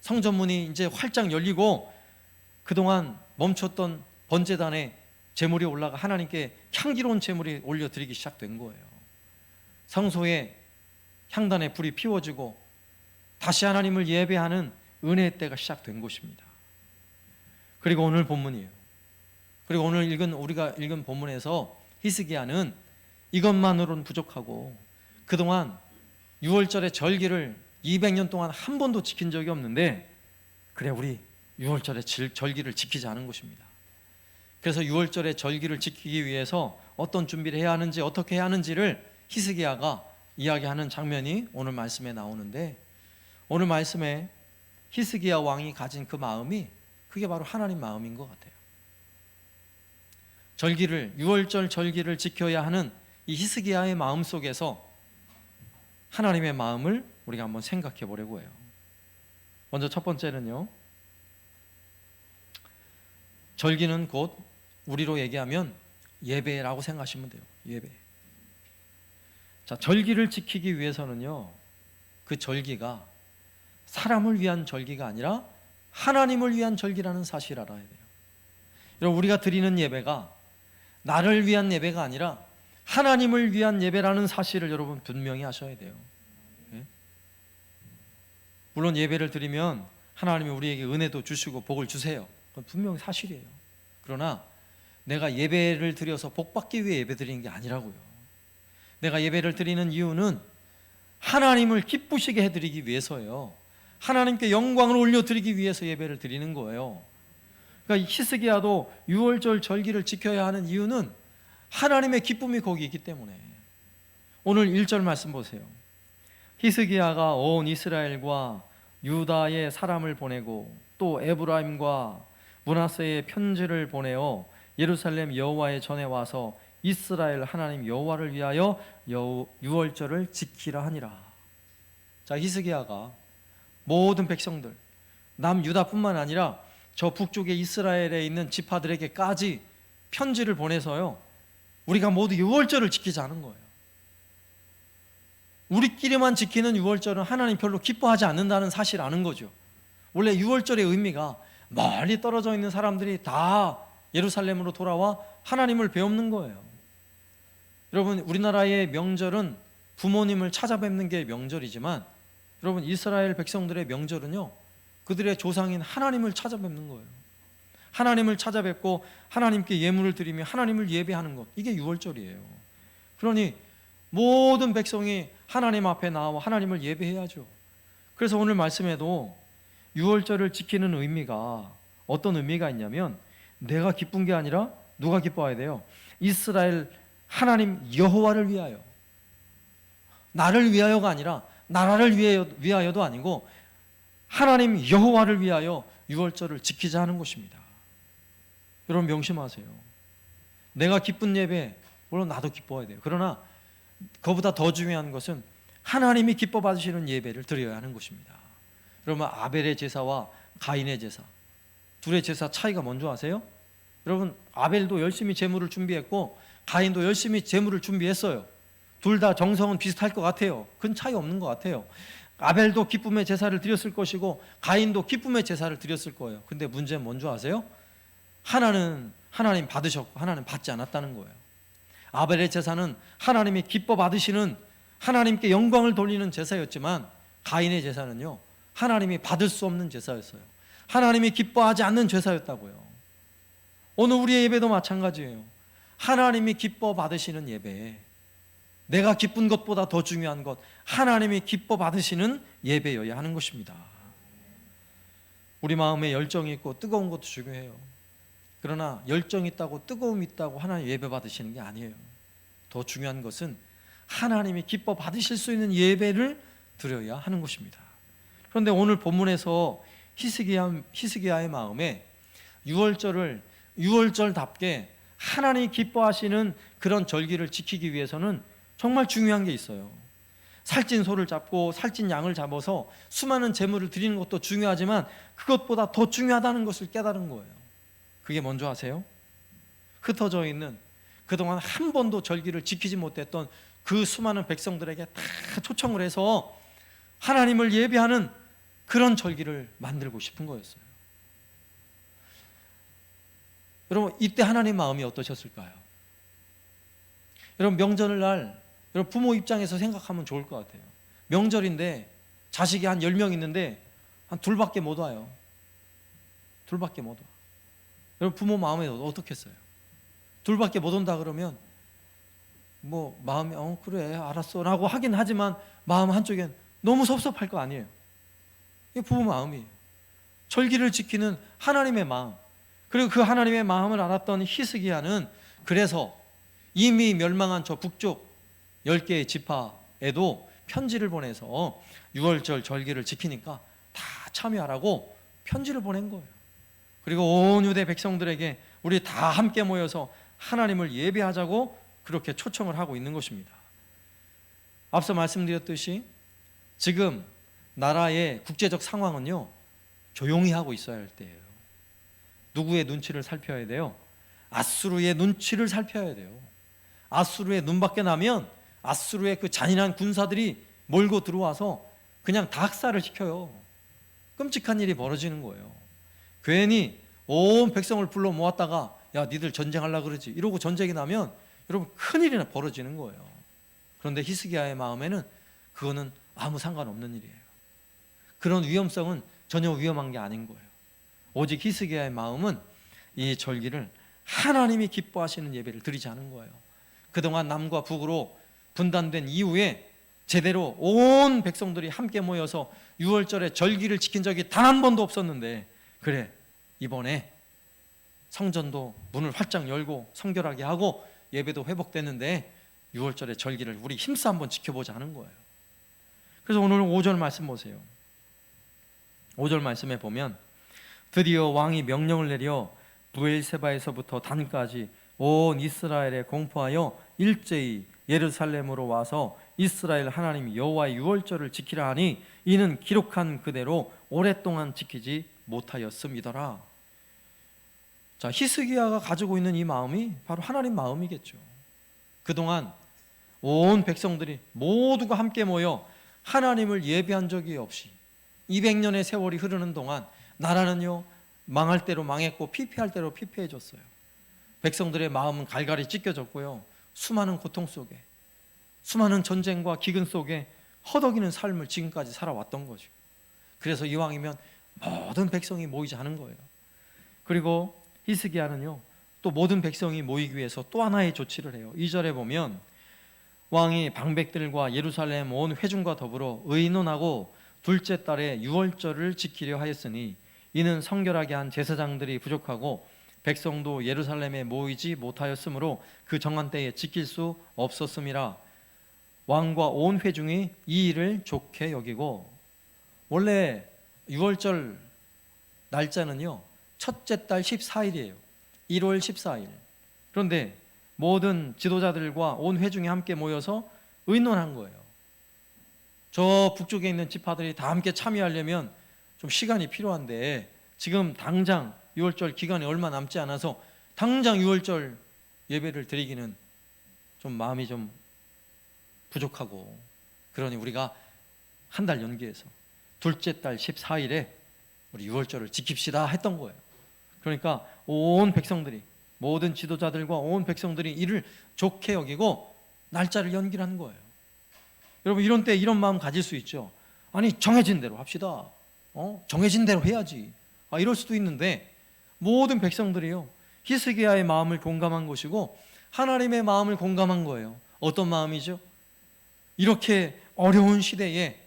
성전문이 이제 활짝 열리고 그동안 멈췄던 번제단에 제물이 올라가 하나님께 향기로운 제물이 올려드리기 시작된 거예요. 성소에 향단에 불이 피워지고 다시 하나님을 예배하는 은혜의 때가 시작된 것입니다. 그리고 오늘 본문이에요. 그리고 오늘 우리가 읽은 본문에서 히스기야는 이것만으로는 부족하고 그동안 6월절의 절기를 200년 동안 한 번도 지킨 적이 없는데, 그래 우리 6월절의 절기를 지키자는 것입니다. 그래서 6월절의 절기를 지키기 위해서 어떤 준비를 해야 하는지, 어떻게 해야 하는지를 히스기야가 이야기하는 장면이 오늘 말씀에 나오는데, 오늘 말씀에 히스기야 왕이 가진 그 마음이 그게 바로 하나님 마음인 것 같아요. 6월절 절기를 지켜야 하는 이 히스기야의 마음 속에서 하나님의 마음을 우리가 한번 생각해 보려고 해요. 먼저 첫 번째는요, 절기는 곧 우리로 얘기하면 예배라고 생각하시면 돼요. 예배. 자, 절기를 지키기 위해서는요, 그 절기가 사람을 위한 절기가 아니라 하나님을 위한 절기라는 사실을 알아야 돼요. 여러분, 우리가 드리는 예배가 나를 위한 예배가 아니라 하나님을 위한 예배라는 사실을 여러분 분명히 아셔야 돼요. 예? 물론 예배를 드리면 하나님이 우리에게 은혜도 주시고 복을 주세요. 그건 분명히 사실이에요. 그러나 내가 예배를 드려서 복 받기 위해 예배 드리는 게 아니라고요. 내가 예배를 드리는 이유는 하나님을 기쁘시게 해드리기 위해서예요. 하나님께 영광을 올려드리기 위해서 예배를 드리는 거예요. 그러니까 히스기야도 6월절 절기를 지켜야 하는 이유는 하나님의 기쁨이 거기 있기 때문에. 오늘 1절 말씀 보세요. 히스기야가 온 이스라엘과 유다의 사람을 보내고 또 에브라임과 므낫세의 편지를 보내어 예루살렘 여호와의 전에 와서 이스라엘 하나님 여호와를 위하여 6월절을 지키라 하니라. 자, 히스기야가 모든 백성들, 남유다뿐만 아니라 저 북쪽의 이스라엘에 있는 지파들에게까지 편지를 보내서요, 우리가 모두 6월절을 지키자는 거예요. 우리끼리만 지키는 6월절은 하나님 별로 기뻐하지 않는다는 사실을 아는 거죠. 원래 6월절의 의미가 멀리 떨어져 있는 사람들이 다 예루살렘으로 돌아와 하나님을 배우는 거예요. 여러분, 우리나라의 명절은 부모님을 찾아뵙는 게 명절이지만 여러분, 이스라엘 백성들의 명절은요, 그들의 조상인 하나님을 찾아뵙는 거예요. 하나님을 찾아뵙고 하나님께 예물을 드리며 하나님을 예배하는 것, 이게 유월절이에요. 그러니 모든 백성이 하나님 앞에 나와 하나님을 예배해야죠. 그래서 오늘 말씀에도 유월절을 지키는 의미가 어떤 의미가 있냐면, 내가 기쁜 게 아니라 누가 기뻐해야 돼요? 이스라엘 하나님 여호와를 위하여. 나를 위하여가 아니라 나라를 위하여도 아니고 하나님 여호와를 위하여 유월절을 지키자 하는 것입니다. 여러분, 명심하세요. 내가 기쁜 예배, 물론 나도 기뻐해야 돼요. 그러나 그보다 더 중요한 것은 하나님이 기뻐 받으시는 예배를 드려야 하는 것입니다. 여러분, 아벨의 제사와 가인의 제사, 둘의 제사 차이가 뭔지 아세요? 여러분, 아벨도 열심히 제물을 준비했고 가인도 열심히 제물을 준비했어요. 둘 다 정성은 비슷할 것 같아요. 큰 차이 없는 것 같아요. 아벨도 기쁨의 제사를 드렸을 것이고 가인도 기쁨의 제사를 드렸을 거예요. 근데 문제는 뭔지 아세요? 하나는 하나님 받으셨고 하나는 받지 않았다는 거예요. 아벨의 제사는 하나님이 기뻐 받으시는, 하나님께 영광을 돌리는 제사였지만 가인의 제사는요, 하나님이 받을 수 없는 제사였어요. 하나님이 기뻐하지 않는 제사였다고요. 오늘 우리의 예배도 마찬가지예요. 하나님이 기뻐 받으시는 예배, 내가 기쁜 것보다 더 중요한 것, 하나님이 기뻐 받으시는 예배여야 하는 것입니다. 우리 마음에 열정이 있고 뜨거운 것도 중요해요. 그러나 열정이 있다고 뜨거움이 있다고 하나님 예배 받으시는 게 아니에요. 더 중요한 것은 하나님이 기뻐 받으실 수 있는 예배를 드려야 하는 것입니다. 그런데 오늘 본문에서 히스기야의 마음에 유월절답게 하나님이 기뻐하시는 그런 절기를 지키기 위해서는 정말 중요한 게 있어요. 살찐 소를 잡고 살찐 양을 잡아서 수많은 제물을 드리는 것도 중요하지만 그것보다 더 중요하다는 것을 깨달은 거예요. 그게 뭔지 아세요? 흩어져 있는, 그동안 한 번도 절기를 지키지 못했던 그 수많은 백성들에게 다 초청을 해서 하나님을 예배하는 그런 절기를 만들고 싶은 거였어요. 여러분, 이때 하나님 마음이 어떠셨을까요? 여러분, 명절날 여러분 부모 입장에서 생각하면 좋을 것 같아요. 명절인데 자식이 한 10명 있는데 한 둘밖에 못 와요. 둘밖에 못 와. 여러분, 부모 마음이 어떻겠어요? 둘밖에 못 온다 그러면 뭐 마음이 그래 알았어 라고 하긴 하지만 마음 한쪽엔 너무 섭섭할 거 아니에요. 이게 부모 마음이에요. 절기를 지키는 하나님의 마음, 그리고 그 하나님의 마음을 알았던 히스기야는 그래서 이미 멸망한 저 북쪽 10개의 지파에도 편지를 보내서 6월절 절기를 지키니까 다 참여하라고 편지를 보낸 거예요. 그리고 온 유대 백성들에게 우리 다 함께 모여서 하나님을 예배하자고 그렇게 초청을 하고 있는 것입니다. 앞서 말씀드렸듯이 지금 나라의 국제적 상황은요, 조용히 하고 있어야 할 때예요. 누구의 눈치를 살펴야 돼요? 아수르의 눈치를 살펴야 돼요. 아수르의 눈밖에 나면 아수르의 그 잔인한 군사들이 몰고 들어와서 그냥 다 학살을 시켜요. 끔찍한 일이 벌어지는 거예요. 괜히 온 백성을 불러 모았다가 야 니들 전쟁하려고 그러지 이러고 전쟁이 나면 여러분 큰일이 벌어지는 거예요. 그런데 히스기야의 마음에는 그거는 아무 상관없는 일이에요. 그런 위험성은 전혀 위험한 게 아닌 거예요. 오직 히스기야의 마음은 이 절기를 하나님이 기뻐하시는 예배를 드리자는 거예요. 그동안 남과 북으로 분단된 이후에 제대로 온 백성들이 함께 모여서 6월절에 절기를 지킨 적이 단 한 번도 없었는데, 그래 이번에 성전도 문을 활짝 열고 성결하게 하고 예배도 회복됐는데 6월절의 절기를 우리 힘써 한번 지켜보자 하는 거예요. 그래서 오늘 5절 말씀 보세요. 5절 말씀에 보면 드디어 왕이 명령을 내려 브엘세바에서부터 단까지 온 이스라엘에 공포하여 일제히 예루살렘으로 와서 이스라엘 하나님 여호와의 유월절을 지키라 하니 이는 기록한 그대로 오랫동안 지키지 못하였음이더라. 자, 히스기야가 가지고 있는 이 마음이 바로 하나님 마음이겠죠. 그동안 온 백성들이 모두가 함께 모여 하나님을 예배한 적이 없이 200년의 세월이 흐르는 동안 나라는요 망할 대로 망했고 피폐할 대로 피폐해졌어요. 백성들의 마음은 갈갈이 찢겨졌고요. 수많은 고통 속에, 수많은 전쟁과 기근 속에 허덕이는 삶을 지금까지 살아왔던 거죠. 그래서 이왕이면 모든 백성이 모이자 하는 거예요. 그리고 히스기야는요, 또 모든 백성이 모이기 위해서 또 하나의 조치를 해요. 2절에 보면 왕이 방백들과 예루살렘 온 회중과 더불어 의논하고 둘째 달에 유월절을 지키려 하였으니 이는 성결하게 한 제사장들이 부족하고 백성도 예루살렘에 모이지 못하였으므로 그 정한 때에 지킬 수 없었음이라. 왕과 온 회중이 이 일을 좋게 여기고, 원래 유월절 날짜는요 첫째 달 14일이에요. 1월 14일. 그런데 모든 지도자들과 온 회중이 함께 모여서 의논한 거예요. 저 북쪽에 있는 지파들이 다 함께 참여하려면 좀 시간이 필요한데 지금 당장 유월절 기간이 얼마 남지 않아서 당장 유월절 예배를 드리기는 좀 마음이 좀 부족하고, 그러니 우리가 한 달 연기해서 둘째 달 14일에 우리 유월절을 지킵시다 했던 거예요. 그러니까 온 백성들이, 모든 지도자들과 온 백성들이 이를 좋게 여기고 날짜를 연기한 거예요. 여러분, 이런 때 이런 마음 가질 수 있죠. 아니, 정해진 대로 합시다. 정해진 대로 해야지. 이럴 수도 있는데 모든 백성들이요 히스기야의 마음을 공감한 것이고 하나님의 마음을 공감한 거예요. 어떤 마음이죠? 이렇게 어려운 시대에,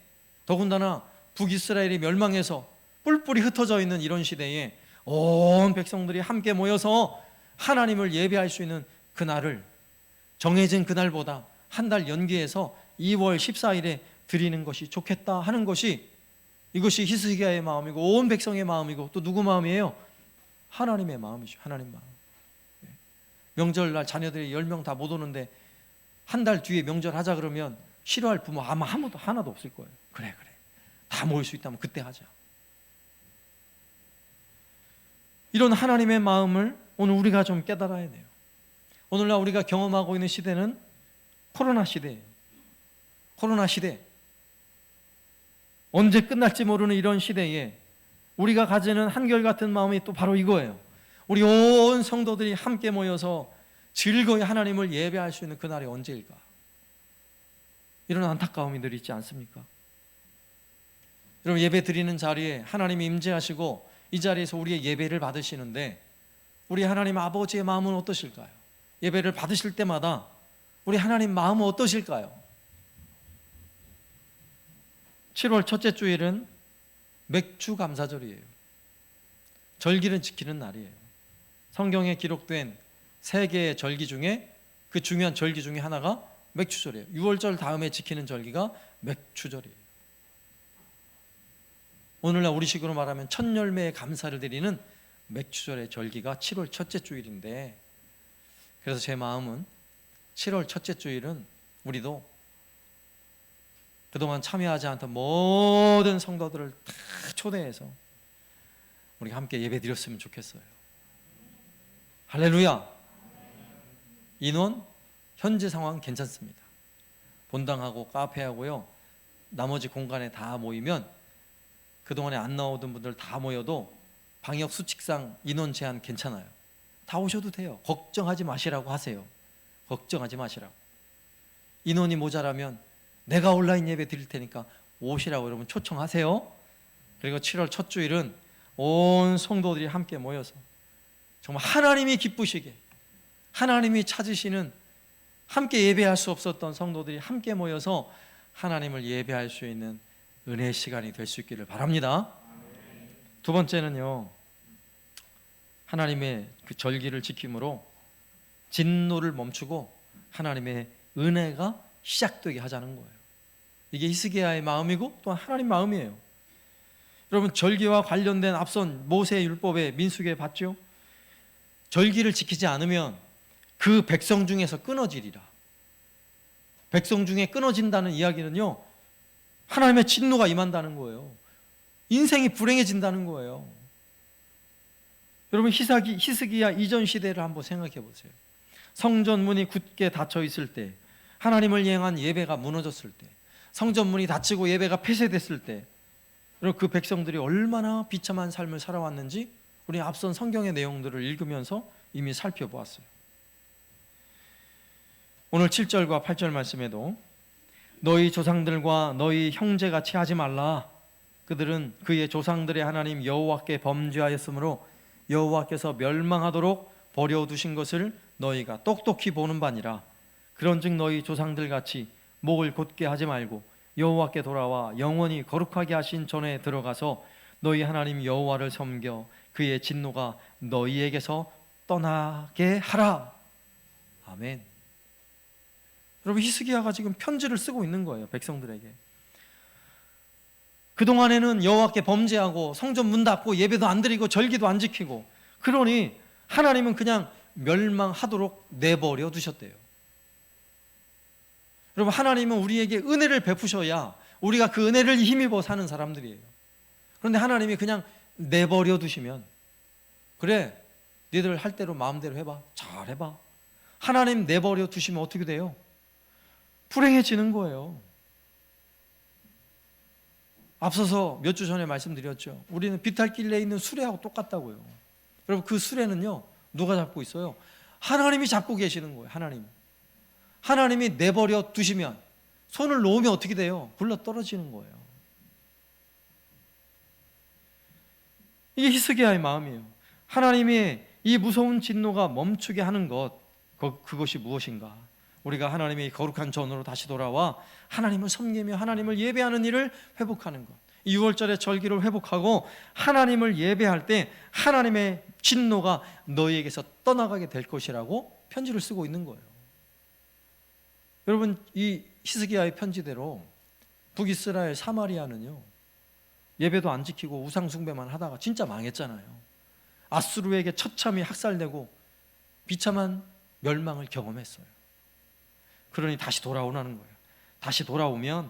더군다나 북이스라엘이 멸망해서 뿔뿔이 흩어져 있는 이런 시대에 온 백성들이 함께 모여서 하나님을 예배할 수 있는 그날을 정해진 그날보다 한 달 연기해서 2월 14일에 드리는 것이 좋겠다 하는 것이, 이것이 히스기야의 마음이고 온 백성의 마음이고 또 누구 마음이에요? 하나님의 마음이죠. 하나님 마음. 명절날 자녀들이 10명 다 못 오는데 한 달 뒤에 명절 하자 그러면 싫어할 부모 아마 하나도 없을 거예요. 그래 다 모일 수 있다면 그때 하자. 이런 하나님의 마음을 오늘 우리가 좀 깨달아야 돼요. 오늘날 우리가 경험하고 있는 시대는 코로나 시대예요. 코로나 시대. 언제 끝날지 모르는 이런 시대에 우리가 가지는 한결같은 마음이 또 바로 이거예요. 우리 온 성도들이 함께 모여서 즐거이 하나님을 예배할 수 있는 그날이 언제일까? 이런 안타까움이 늘 있지 않습니까? 여러분, 예배 드리는 자리에 하나님이 임재하시고 이 자리에서 우리의 예배를 받으시는데 우리 하나님 아버지의 마음은 어떠실까요? 예배를 받으실 때마다 우리 하나님 마음은 어떠실까요? 7월 첫째 주일은 맥주 감사절이에요. 절기를 지키는 날이에요. 성경에 기록된 3개의 절기 중에 그 중요한 절기 중에 하나가 맥주절이에요. 6월절 다음에 지키는 절기가 맥주절이에요. 오늘날 우리식으로 말하면 첫 열매의 감사를 드리는 맥주절의 절기가 7월 첫째 주일인데, 그래서 제 마음은 7월 첫째 주일은 우리도 그동안 참여하지 않던 모든 성도들을 다 초대해서 우리가 함께 예배 드렸으면 좋겠어요. 할렐루야. 인원 현재 상황 괜찮습니다. 본당하고 카페하고요 나머지 공간에 다 모이면 그동안에 안 나오던 분들 다 모여도 방역 수칙상 인원 제한 괜찮아요. 다 오셔도 돼요. 걱정하지 마시라고 하세요. 걱정하지 마시라고. 인원이 모자라면 내가 온라인 예배 드릴 테니까 오시라고 여러분 초청하세요. 그리고 7월 첫 주일은 온 성도들이 함께 모여서 정말 하나님이 기쁘시게, 하나님이 찾으시는, 함께 예배할 수 없었던 성도들이 함께 모여서 하나님을 예배할 수 있는 은혜의 시간이 될 수 있기를 바랍니다. 두 번째는요, 하나님의 그 절기를 지킴으로 진노를 멈추고 하나님의 은혜가 시작되게 하자는 거예요. 이게 히스기야의 마음이고 또한 하나님 마음이에요. 여러분, 절기와 관련된 앞선 모세 율법의 민수기에 봤죠? 절기를 지키지 않으면 그 백성 중에서 끊어지리라. 백성 중에 끊어진다는 이야기는요, 하나님의 진노가 임한다는 거예요. 인생이 불행해진다는 거예요. 여러분, 히스기야 이전 시대를 한번 생각해 보세요. 성전 문이 굳게 닫혀 있을 때, 하나님을 향한 예배가 무너졌을 때, 성전 문이 닫히고 예배가 폐쇄됐을 때, 여러분, 그 백성들이 얼마나 비참한 삶을 살아왔는지 우리 앞선 성경의 내용들을 읽으면서 이미 살펴보았어요. 오늘 7절과 8절 말씀에도 너희 조상들과 너희 형제같이 하지 말라. 그들은 그의 조상들의 하나님 여호와께 범죄하였으므로 여호와께서 멸망하도록 버려두신 것을 너희가 똑똑히 보는 바니라. 그런즉 너희 조상들같이 목을 곧게 하지 말고 여호와께 돌아와 영원히 거룩하게 하신 전에 들어가서 너희 하나님 여호와를 섬겨 그의 진노가 너희에게서 떠나게 하라. 아멘. 여러분, 히스기야가 지금 편지를 쓰고 있는 거예요, 백성들에게. 그동안에는 여호와께 범죄하고 성전 문 닫고 예배도 안 드리고 절기도 안 지키고, 그러니 하나님은 그냥 멸망하도록 내버려 두셨대요. 여러분, 하나님은 우리에게 은혜를 베푸셔야 우리가 그 은혜를 힘입어 사는 사람들이에요. 그런데 하나님이 그냥 내버려 두시면, 그래, 니들 할 대로 마음대로 해봐, 잘 해봐. 하나님 내버려 두시면 어떻게 돼요? 불행해지는 거예요. 앞서서 몇 주 전에 말씀드렸죠. 우리는 비탈길에 있는 수레하고 똑같다고요. 여러분, 그 수레는요, 누가 잡고 있어요? 하나님이 잡고 계시는 거예요. 하나님이 내버려 두시면, 손을 놓으면 어떻게 돼요? 굴러 떨어지는 거예요. 이게 히스기야의 마음이에요. 하나님이 이 무서운 진노가 멈추게 하는 것, 그것이 무엇인가? 우리가 하나님의 거룩한 전으로 다시 돌아와 하나님을 섬기며 하나님을 예배하는 일을 회복하는 것. 6월절의 절기를 회복하고 하나님을 예배할 때 하나님의 진노가 너희에게서 떠나가게 될 것이라고 편지를 쓰고 있는 거예요. 여러분, 이 히스기야의 편지대로 북이스라엘 사마리아는요, 예배도 안 지키고 우상 숭배만 하다가 진짜 망했잖아요. 아수르에게 처참히 학살되고 비참한 멸망을 경험했어요. 그러니 다시 돌아오라는 거예요. 다시 돌아오면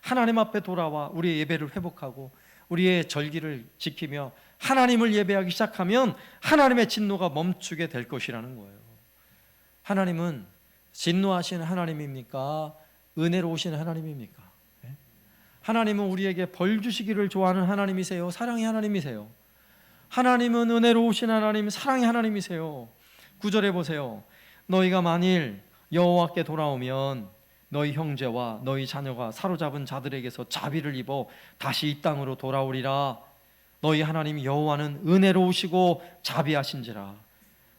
하나님 앞에 돌아와 우리의 예배를 회복하고 우리의 절기를 지키며 하나님을 예배하기 시작하면 하나님의 진노가 멈추게 될 것이라는 거예요. 하나님은 진노하시는 하나님입니까? 은혜로우신 하나님입니까? 하나님은 우리에게 벌 주시기를 좋아하는 하나님이세요? 사랑의 하나님이세요? 하나님은 은혜로우신 하나님, 사랑의 하나님이세요. 9절에 보세요. 너희가 만일 여호와께 돌아오면 너희 형제와 너희 자녀가 사로잡은 자들에게서 자비를 입어 다시 이 땅으로 돌아오리라. 너희 하나님 여호와는 은혜로우시고 자비하신지라.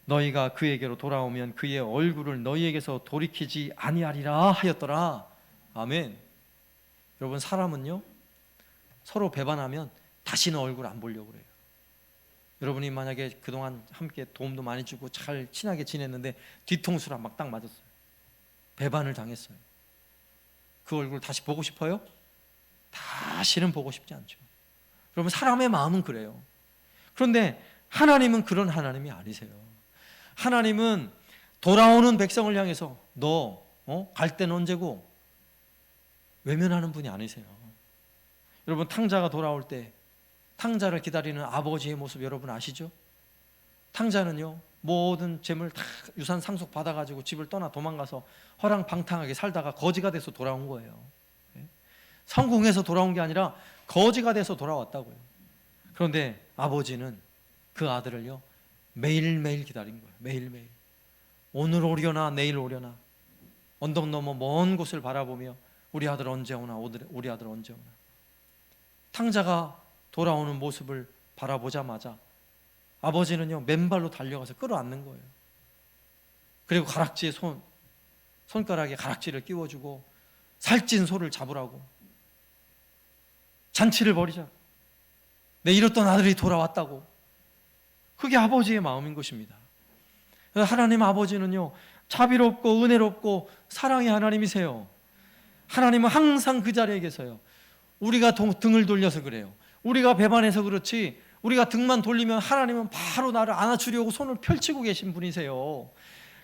너희가 그에게로 돌아오면 그의 얼굴을 너희에게서 돌이키지 아니하리라 하였더라. 아멘. 여러분, 사람은요, 서로 배반하면 다시는 얼굴 안 보려고 그래요. 여러분이 만약에 그동안 함께 도움도 많이 주고 잘 친하게 지냈는데 뒤통수를 막 딱 맞았어요. 배반을 당했어요. 그 얼굴 다시 보고 싶어요? 다시는 보고 싶지 않죠. 여러분, 사람의 마음은 그래요. 그런데 하나님은 그런 하나님이 아니세요. 하나님은 돌아오는 백성을 향해서 너 갈 때는 언제고 외면하는 분이 아니세요. 여러분, 탕자가 돌아올 때 탕자를 기다리는 아버지의 모습 여러분 아시죠? 탕자는요, 모든 재물 다 유산 상속 받아가지고 집을 떠나 도망가서 허랑방탕하게 살다가 거지가 돼서 돌아온 거예요. 성공해서 돌아온 게 아니라 거지가 돼서 돌아왔다고요. 그런데 아버지는 그 아들을요, 매일매일 기다린 거예요. 매일매일. 오늘 오려나 내일 오려나 언덕 넘어 먼 곳을 바라보며 우리 아들 언제 오나, 우리 아들 언제 오나. 탕자가 돌아오는 모습을 바라보자마자 아버지는요, 맨발로 달려가서 끌어안는 거예요. 그리고 가락지에 손가락에 가락지를 끼워주고 살찐 소를 잡으라고 잔치를 벌이자. 내 잃었던 아들이 돌아왔다고. 그게 아버지의 마음인 것입니다. 하나님 아버지는요, 자비롭고 은혜롭고 사랑의 하나님이세요. 하나님은 항상 그 자리에 계세요. 우리가 등을 돌려서 그래요. 우리가 배반해서 그렇지, 우리가 등만 돌리면 하나님은 바로 나를 안아주려고 손을 펼치고 계신 분이세요.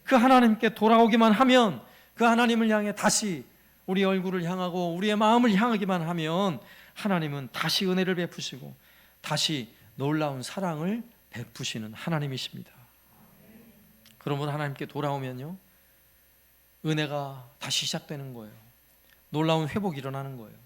그 하나님께 돌아오기만 하면, 그 하나님을 향해 다시 우리 얼굴을 향하고 우리의 마음을 향하기만 하면 하나님은 다시 은혜를 베푸시고 다시 놀라운 사랑을 베푸시는 하나님이십니다. 그러면 하나님께 돌아오면요, 은혜가 다시 시작되는 거예요. 놀라운 회복이 일어나는 거예요.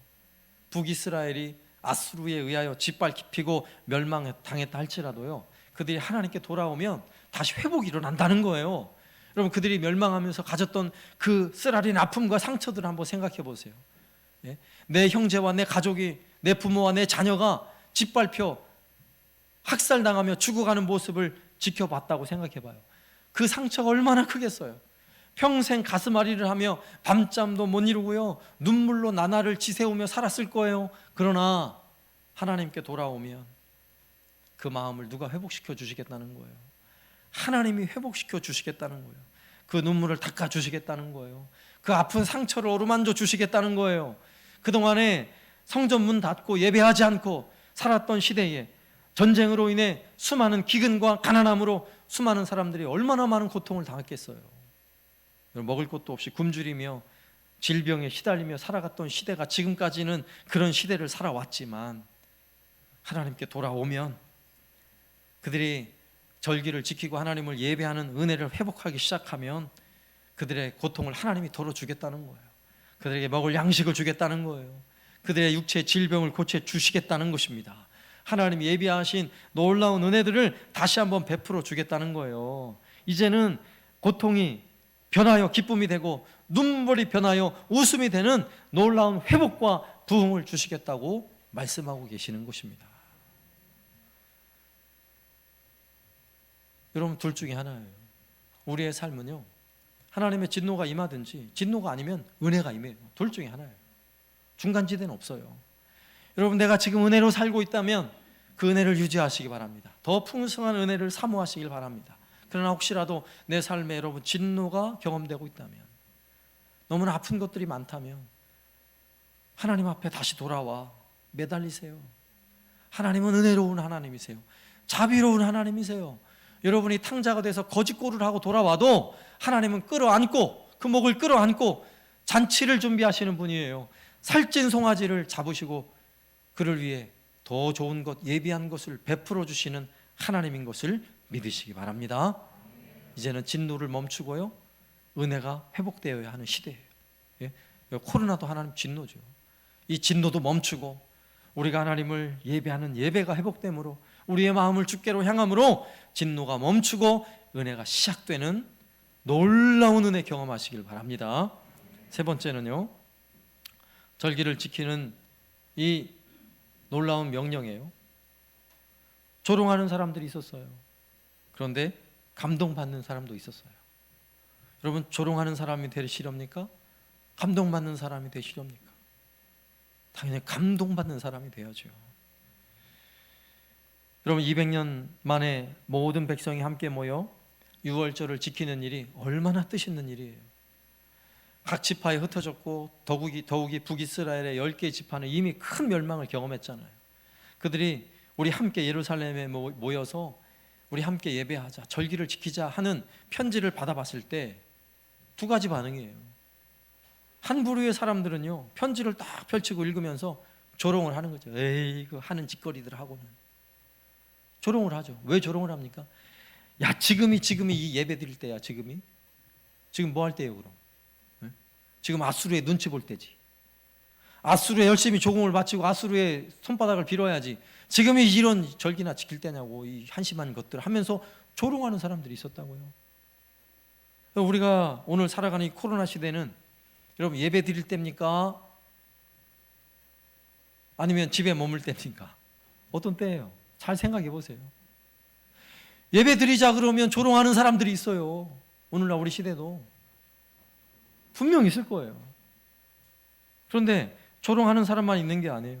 북이스라엘이 아수르에 의하여 짓밟히고 멸망당했다 할지라도요, 그들이 하나님께 돌아오면 다시 회복이 일어난다는 거예요. 여러분, 그들이 멸망하면서 가졌던 그 쓰라린 아픔과 상처들을 한번 생각해 보세요. 예? 내 형제와 내 가족이, 내 부모와 내 자녀가 짓밟혀 학살당하며 죽어가는 모습을 지켜봤다고 생각해 봐요. 그 상처가 얼마나 크겠어요. 평생 가슴앓이를 하며 밤잠도 못 이루고요, 눈물로 나날을 지새우며 살았을 거예요. 그러나 하나님께 돌아오면 그 마음을 누가 회복시켜 주시겠다는 거예요. 하나님이 회복시켜 주시겠다는 거예요. 그 눈물을 닦아 주시겠다는 거예요. 그 아픈 상처를 어루만져 주시겠다는 거예요. 그동안에 성전 문 닫고 예배하지 않고 살았던 시대에 전쟁으로 인해 수많은 기근과 가난함으로 수많은 사람들이 얼마나 많은 고통을 당했겠어요. 먹을 것도 없이 굶주리며 질병에 시달리며 살아갔던 시대가 지금까지는 그런 시대를 살아왔지만, 하나님께 돌아오면 그들이 절기를 지키고 하나님을 예배하는 은혜를 회복하기 시작하면 그들의 고통을 하나님이 덜어주겠다는 거예요. 그들에게 먹을 양식을 주겠다는 거예요. 그들의 육체의 질병을 고쳐주시겠다는 것입니다. 하나님이 예비하신 놀라운 은혜들을 다시 한번 베풀어 주겠다는 거예요. 이제는 고통이 변하여 기쁨이 되고 눈물이 변하여 웃음이 되는 놀라운 회복과 부흥을 주시겠다고 말씀하고 계시는 것입니다. 여러분, 둘 중에 하나예요. 우리의 삶은요, 하나님의 진노가 임하든지 진노가 아니면 은혜가 임해요. 둘 중에 하나예요. 중간지대는 없어요. 여러분, 내가 지금 은혜로 살고 있다면 그 은혜를 유지하시기 바랍니다. 더 풍성한 은혜를 사모하시길 바랍니다. 그러나 혹시라도 내 삶에 여러분 진노가 경험되고 있다면, 너무나 아픈 것들이 많다면 하나님 앞에 다시 돌아와 매달리세요. 하나님은 은혜로운 하나님이세요. 자비로운 하나님이세요. 여러분이 탕자가 돼서 거짓골을 하고 돌아와도 하나님은 끌어안고, 그 목을 끌어안고 잔치를 준비하시는 분이에요. 살찐 송아지를 잡으시고 그를 위해 더 좋은 것, 예비한 것을 베풀어 주시는 하나님인 것을 믿으시기 바랍니다. 이제는 진노를 멈추고요, 은혜가 회복되어야 하는 시대예요. 예? 코로나도 하나님 진노죠. 이 진노도 멈추고 우리가 하나님을 예배하는 예배가 회복됨으로, 우리의 마음을 주께로 향함으로 진노가 멈추고 은혜가 시작되는 놀라운 은혜 경험하시길 바랍니다. 세 번째는요, 절기를 지키는 이 놀라운 명령이에요. 조롱하는 사람들이 있었어요. 그런데 감동받는 사람도 있었어요. 여러분, 조롱하는 사람이 되시렵니까? 감동받는 사람이 되시렵니까? 당연히 감동받는 사람이 돼야죠. 여러분, 200년 만에 모든 백성이 함께 모여 유월절을 지키는 일이 얼마나 뜻있는 일이에요. 각 지파에 흩어졌고 더욱이 북이스라엘의 10개 지파는 이미 큰 멸망을 경험했잖아요. 그들이 우리 함께 예루살렘에 모여서 우리 함께 예배하자, 절기를 지키자 하는 편지를 받아봤을 때 두 가지 반응이에요. 한 부류의 사람들은요, 편지를 딱 펼치고 읽으면서 조롱을 하는 거죠. 에이, 그 하는 짓거리들 하고는. 조롱을 하죠. 왜 조롱을 합니까? 야, 지금이 이 예배 드릴 때야. 지금 뭐 할 때예요, 그럼? 네? 지금 아수르의 눈치 볼 때지. 아수르에 열심히 조공을 바치고 아수르의 손바닥을 빌어야지. 지금이 이런 절기나 지킬 때냐고, 이 한심한 것들 하면서 조롱하는 사람들이 있었다고요. 우리가 오늘 살아가는 이 코로나 시대는 여러분, 예배 드릴 때입니까? 아니면 집에 머물 때입니까? 어떤 때예요? 잘 생각해 보세요. 예배 드리자 그러면 조롱하는 사람들이 있어요. 오늘날 우리 시대도 분명 있을 거예요. 그런데 조롱하는 사람만 있는 게 아니에요.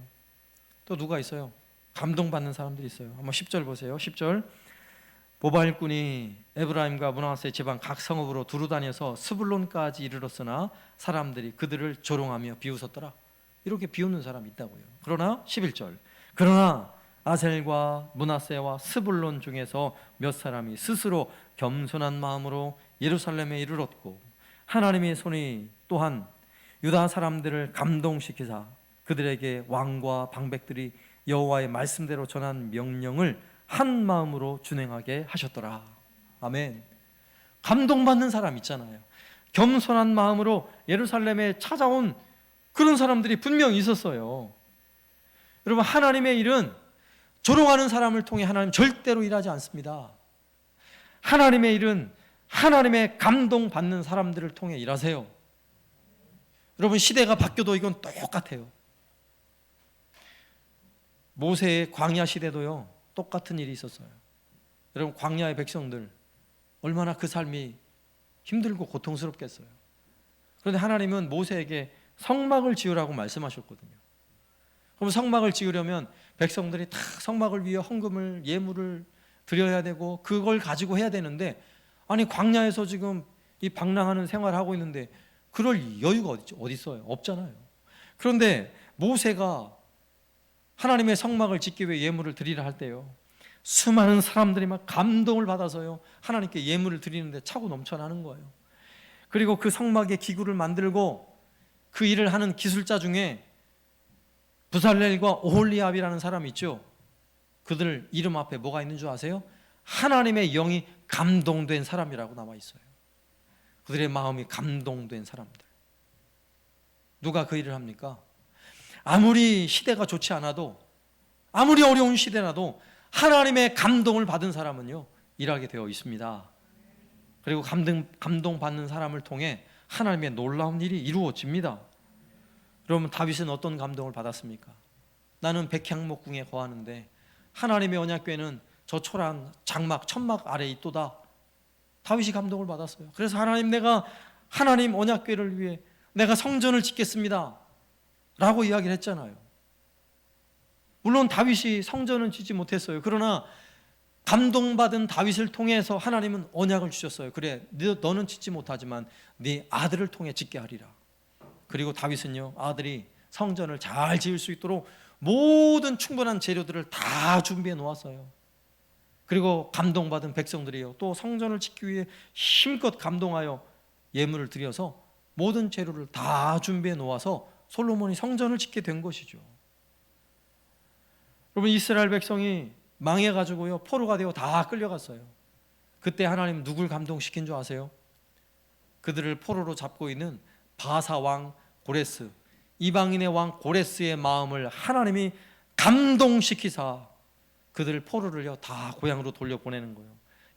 또 누가 있어요? 감동받는 사람들이 있어요. 한번 10절 보세요. 10절. 보발꾼이 에브라임과 므낫세 지방 각 성읍으로 두루 다녀서 스불론까지 이르렀으나 사람들이 그들을 조롱하며 비웃었더라. 이렇게 비웃는 사람이 있다고요. 그러나 11절. 그러나 아셀과 므낫세와 스불론 중에서 몇 사람이 스스로 겸손한 마음으로 예루살렘에 이르렀고, 하나님의 손이 또한 유다 사람들을 감동시키사 그들에게 왕과 방백들이 여호와의 말씀대로 전한 명령을 한 마음으로 준행하게 하셨더라. 아멘. 감동받는 사람 있잖아요. 겸손한 마음으로 예루살렘에 찾아온 그런 사람들이 분명히 있었어요. 여러분, 하나님의 일은 조롱하는 사람을 통해 하나님 절대로 일하지 않습니다. 하나님의 일은 하나님의 감동받는 사람들을 통해 일하세요. 여러분, 시대가 바뀌어도 이건 똑같아요. 모세의 광야 시대도요, 똑같은 일이 있었어요. 여러분, 광야의 백성들 얼마나 그 삶이 힘들고 고통스럽겠어요. 그런데 하나님은 모세에게 성막을 지으라고 말씀하셨거든요. 그럼 성막을 지으려면 백성들이 다 성막을 위해 헌금을, 예물을 드려야 되고 그걸 가지고 해야 되는데, 아니 광야에서 지금 이 방랑하는 생활을 하고 있는데 그럴 여유가 어디 있어요? 없잖아요. 그런데 모세가 하나님의 성막을 짓기 위해 예물을 드리라 할 때요, 수많은 사람들이 막 감동을 받아서요, 하나님께 예물을 드리는데 차고 넘쳐나는 거예요. 그리고 그 성막의 기구를 만들고 그 일을 하는 기술자 중에 부살렐과 오홀리압이라는 사람이 있죠. 그들 이름 앞에 뭐가 있는 줄 아세요? 하나님의 영이 감동된 사람이라고 나와 있어요. 그들의 마음이 감동된 사람들. 누가 그 일을 합니까? 아무리 시대가 좋지 않아도, 아무리 어려운 시대라도 하나님의 감동을 받은 사람은요, 일하게 되어 있습니다. 그리고 감동받는 사람을 통해 하나님의 놀라운 일이 이루어집니다. 여러분, 다윗은 어떤 감동을 받았습니까? 나는 백향목궁에 거하는데 하나님의 언약궤는 저 초란 장막 천막 아래에 있도다. 다윗이 감동을 받았어요. 그래서 하나님, 내가 하나님 언약궤를 위해 내가 성전을 짓겠습니다 라고 이야기를 했잖아요. 물론 다윗이 성전은 짓지 못했어요. 그러나 감동받은 다윗을 통해서 하나님은 언약을 주셨어요. 그래, 너는 짓지 못하지만 네 아들을 통해 짓게 하리라. 그리고 다윗은요, 아들이 성전을 잘 지을 수 있도록 모든 충분한 재료들을 다 준비해 놓았어요. 그리고 감동받은 백성들이요, 또 성전을 짓기 위해 힘껏 감동하여 예물을 드려서 모든 재료를 다 준비해 놓아서 솔로몬이 성전을 짓게 된 것이죠. 여러분, 이스라엘 백성이 망해가지고요, 포로가 되어 다 끌려갔어요. 그때 하나님 누굴 감동시킨 줄 아세요? 그들을 포로로 잡고 있는 바사 왕 고레스, 이방인의 왕 고레스의 마음을 하나님이 감동시키사 그들 포로를요 다 고향으로 돌려보내는 거예요.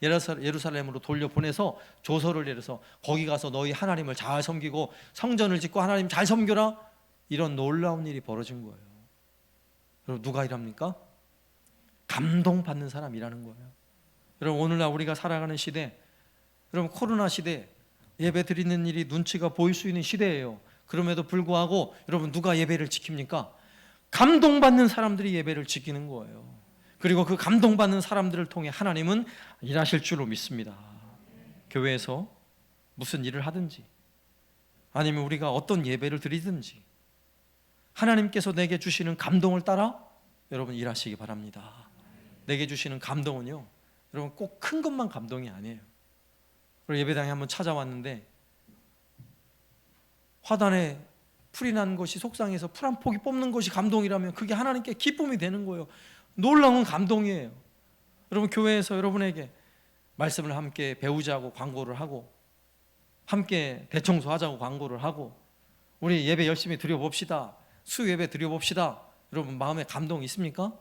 예루살렘으로 돌려보내서 조서를 내려서 거기 가서 너희 하나님을 잘 섬기고 성전을 짓고 하나님 잘 섬겨라, 이런 놀라운 일이 벌어진 거예요. 여러분, 누가 일합니까? 감동받는 사람이 일하는 거예요. 여러분, 오늘날 우리가 살아가는 시대, 여러분 코로나 시대, 예배 드리는 일이 눈치가 보일 수 있는 시대예요. 그럼에도 불구하고 여러분, 누가 예배를 지킵니까? 감동받는 사람들이 예배를 지키는 거예요. 그리고 그 감동받는 사람들을 통해 하나님은 일하실 줄로 믿습니다. 교회에서 무슨 일을 하든지, 아니면 우리가 어떤 예배를 드리든지 하나님께서 내게 주시는 감동을 따라 여러분 일하시기 바랍니다. 내게 주시는 감동은요, 여러분 꼭 큰 것만 감동이 아니에요. 그리고 예배당에 한번 찾아왔는데 화단에 풀이 난 것이 속상해서 풀 한 포기 뽑는 것이 감동이라면 그게 하나님께 기쁨이 되는 거예요. 놀라운 감동이에요. 여러분, 교회에서 여러분에게 말씀을 함께 배우자고 광고를 하고, 함께 대청소하자고 광고를 하고, 우리 예배 열심히 드려봅시다, 수요 예배 드려봅시다, 여러분 마음에 감동이 있습니까?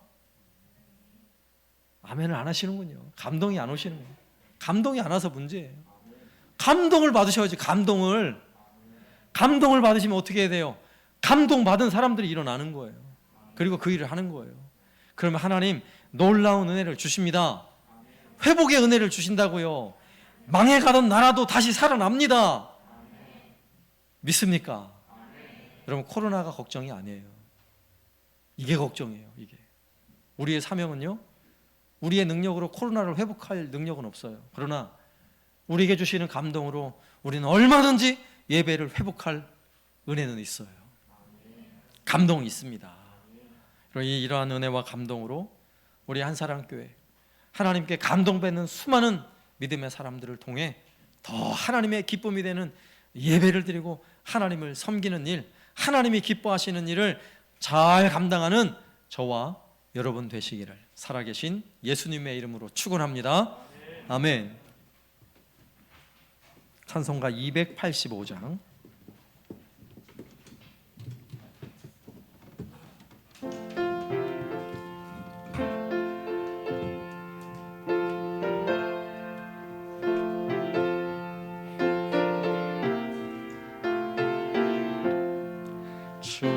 아멘을 안 하시는군요. 감동이 안 오시는 거예요. 감동이 안 와서 문제예요. 감동을 받으셔야지. 감동을 받으시면 어떻게 해야 돼요? 감동받은 사람들이 일어나는 거예요. 그리고 그 일을 하는 거예요. 그러면 하나님 놀라운 은혜를 주십니다. 회복의 은혜를 주신다고요. 망해가던 나라도 다시 살아납니다. 믿습니까? 여러분, 코로나가 걱정이 아니에요. 이게 걱정이에요. 이게 우리의 사명은요, 우리의 능력으로 코로나를 회복할 능력은 없어요. 그러나 우리에게 주시는 감동으로 우리는 얼마든지 예배를 회복할 은혜는 있어요. 감동이 있습니다. 이러한 은혜와 감동으로 우리 한사랑교회, 하나님께 감동받는 수많은 믿음의 사람들을 통해 더 하나님의 기쁨이 되는 예배를 드리고 하나님을 섬기는 일, 하나님이 기뻐하시는 일을 잘 감당하는 저와 여러분 되시기를 살아계신 예수님의 이름으로 축원합니다. 아멘. 찬송가 285장.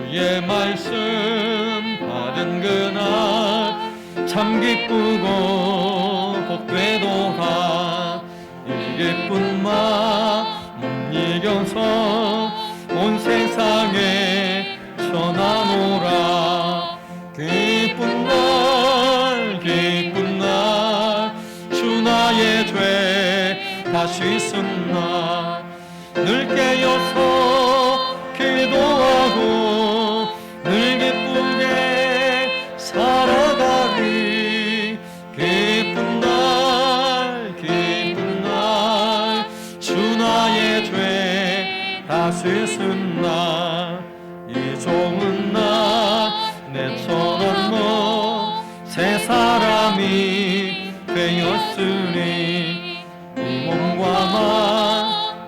주의 말씀 받은 그날 참 기쁘고 복되도다. 이 기쁜 마음 이겨서 온 세상에 전하노라. 기쁜 날 기쁜 날 주 나의 죄 다시 쓴 날 늘 깨어서 기도하고 늘 기쁘게 살아가리. 기쁜 날 기쁜 날 주 나의 죄 다시 쓴 날 이 좋은 날 내처럼 새 사람이 되었으니 이 몸과 맘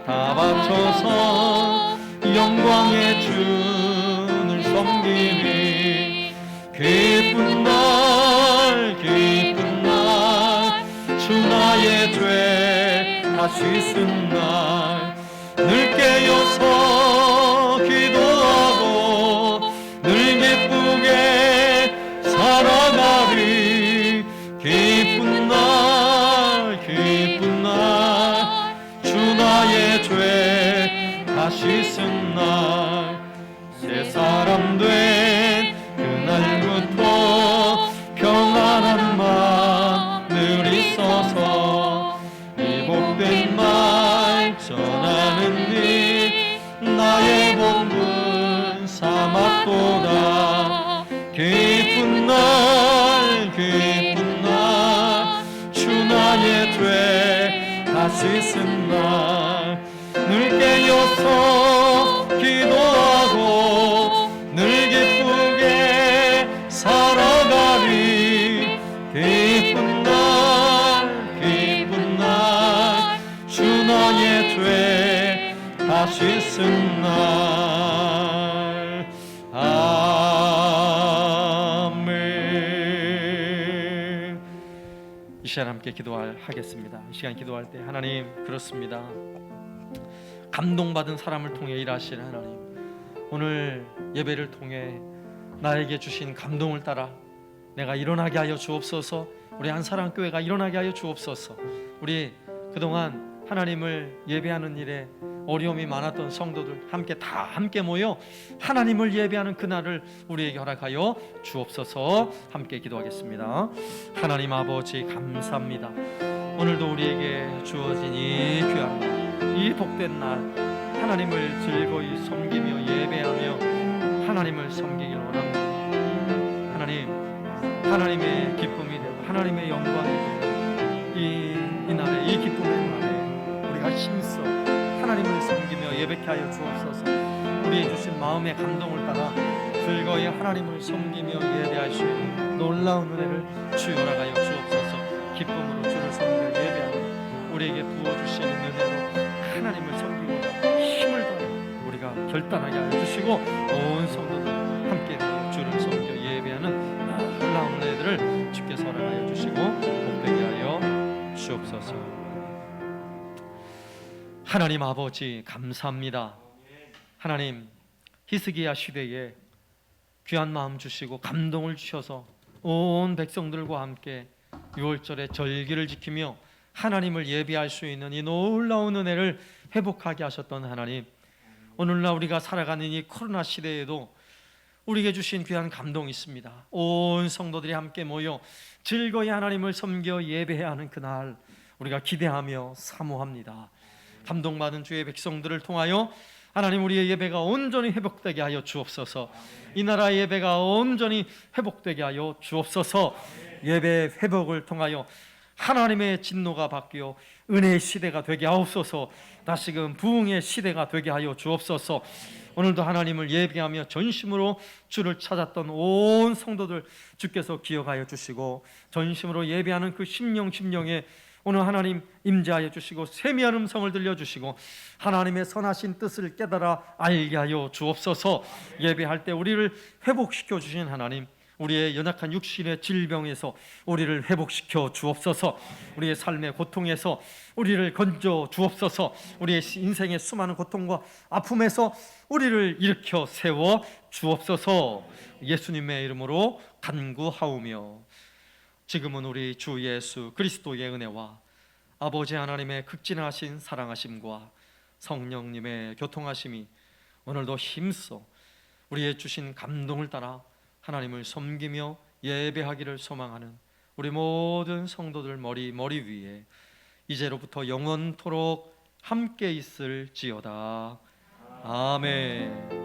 다 바쳐서 영광의 주를 섬기리. 기쁜 날 기쁜 날 주 나의 죄 다시 쓴 날 늘 깨어서 기도하고 늘 기쁘게 살아가리. 기쁜 날 기쁜 날 주 나의 죄 다시 쓴 날 새 사람 된 그날부터 평안한 마음 늘 있어서 이 복된 말 전하는 일 나의 본분 삼았도다. 기쁜 날 기쁜 날 주 나의 죄 다시 쓴 날 늘 깨어서 기도하고 늘 기쁘게 살아가리. 기쁜 날 주 나의 죄 다시 쓴 날. 아멘. 이 시간 함께 기도하겠습니다. 이 시간 기도할 때 하나님, 그렇습니다. 감동받은 사람을 통해 일하시는 하나님, 오늘 예배를 통해 나에게 주신 감동을 따라 내가 일어나게 하여 주옵소서. 우리 한사랑교회가 일어나게 하여 주옵소서. 우리 그동안 하나님을 예배하는 일에 어려움이 많았던 성도들 함께 모여 하나님을 예배하는 그날을 우리에게 허락하여 주옵소서. 함께 기도하겠습니다. 하나님 아버지, 감사합니다. 오늘도 우리에게 주어진 이 귀한 날, 이 복된 날, 하나님을 즐거이 섬기며 예배하며 하나님을 섬기길 원합니다. 하나님의 기쁨이 되고 하나님의 영광이 되는 이 날에, 이 기쁨의 날에 우리가 힘써 하나님을 섬기며 예배케 하여 주옵소서. 우리의 주신 마음의 감동을 따라 즐거이 하나님을 섬기며 예배할 수 있는 놀라운 은혜를 주여 허락하여 주옵소서. 기쁨으로 주를 섬겨 예배하며 우리에게 부어주시는 은혜로 하나님을 섬기고 힘을 더하여 우리가 결단하게 하여 주시고 온 성도들 함께 주를 섬겨 예배하는 놀라운 은혜들을 주께서 허락하여 주시고 복되게 하여 주옵소서. 하나님 아버지, 감사합니다. 하나님, 히스기야 시대에 귀한 마음 주시고 감동을 주셔서 온 백성들과 함께 6월절의 절기를 지키며 하나님을 예배할 수 있는 이 놀라운 은혜를 회복하게 하셨던 하나님, 오늘날 우리가 살아가는 이 코로나 시대에도 우리에게 주신 귀한 감동이 있습니다. 온 성도들이 함께 모여 즐거이 하나님을 섬겨 예배해야 하는 그날 우리가 기대하며 사모합니다. 감동받은 주의 백성들을 통하여 하나님, 우리의 예배가 온전히 회복되게 하여 주옵소서. 이 나라의 예배가 온전히 회복되게 하여 주옵소서. 예배 회복을 통하여 하나님의 진노가 바뀌어 은혜의 시대가 되게 하옵소서. 다시금 부흥의 시대가 되게 하여 주옵소서. 오늘도 하나님을 예배하며 전심으로 주를 찾았던 온 성도들 주께서 기억하여 주시고, 전심으로 예배하는 그 심령에 오늘 하나님 임재하여 주시고 세미한 음성을 들려주시고 하나님의 선하신 뜻을 깨달아 알게 하여 주옵소서. 예배할 때 우리를 회복시켜 주신 하나님, 우리의 연약한 육신의 질병에서 우리를 회복시켜 주옵소서. 우리의 삶의 고통에서 우리를 건져 주옵소서. 우리의 인생의 수많은 고통과 아픔에서 우리를 일으켜 세워 주옵소서. 예수님의 이름으로 간구하오며, 지금은 우리 주 예수 그리스도의 은혜와 아버지 하나님의 극진하신 사랑하심과 성령님의 교통하심이 오늘도 힘써 우리의 주신 감동을 따라 하나님을 섬기며 예배하기를 소망하는 우리 모든 성도들 머리 위에 이제로부터 영원토록 함께 있을지어다. 아멘.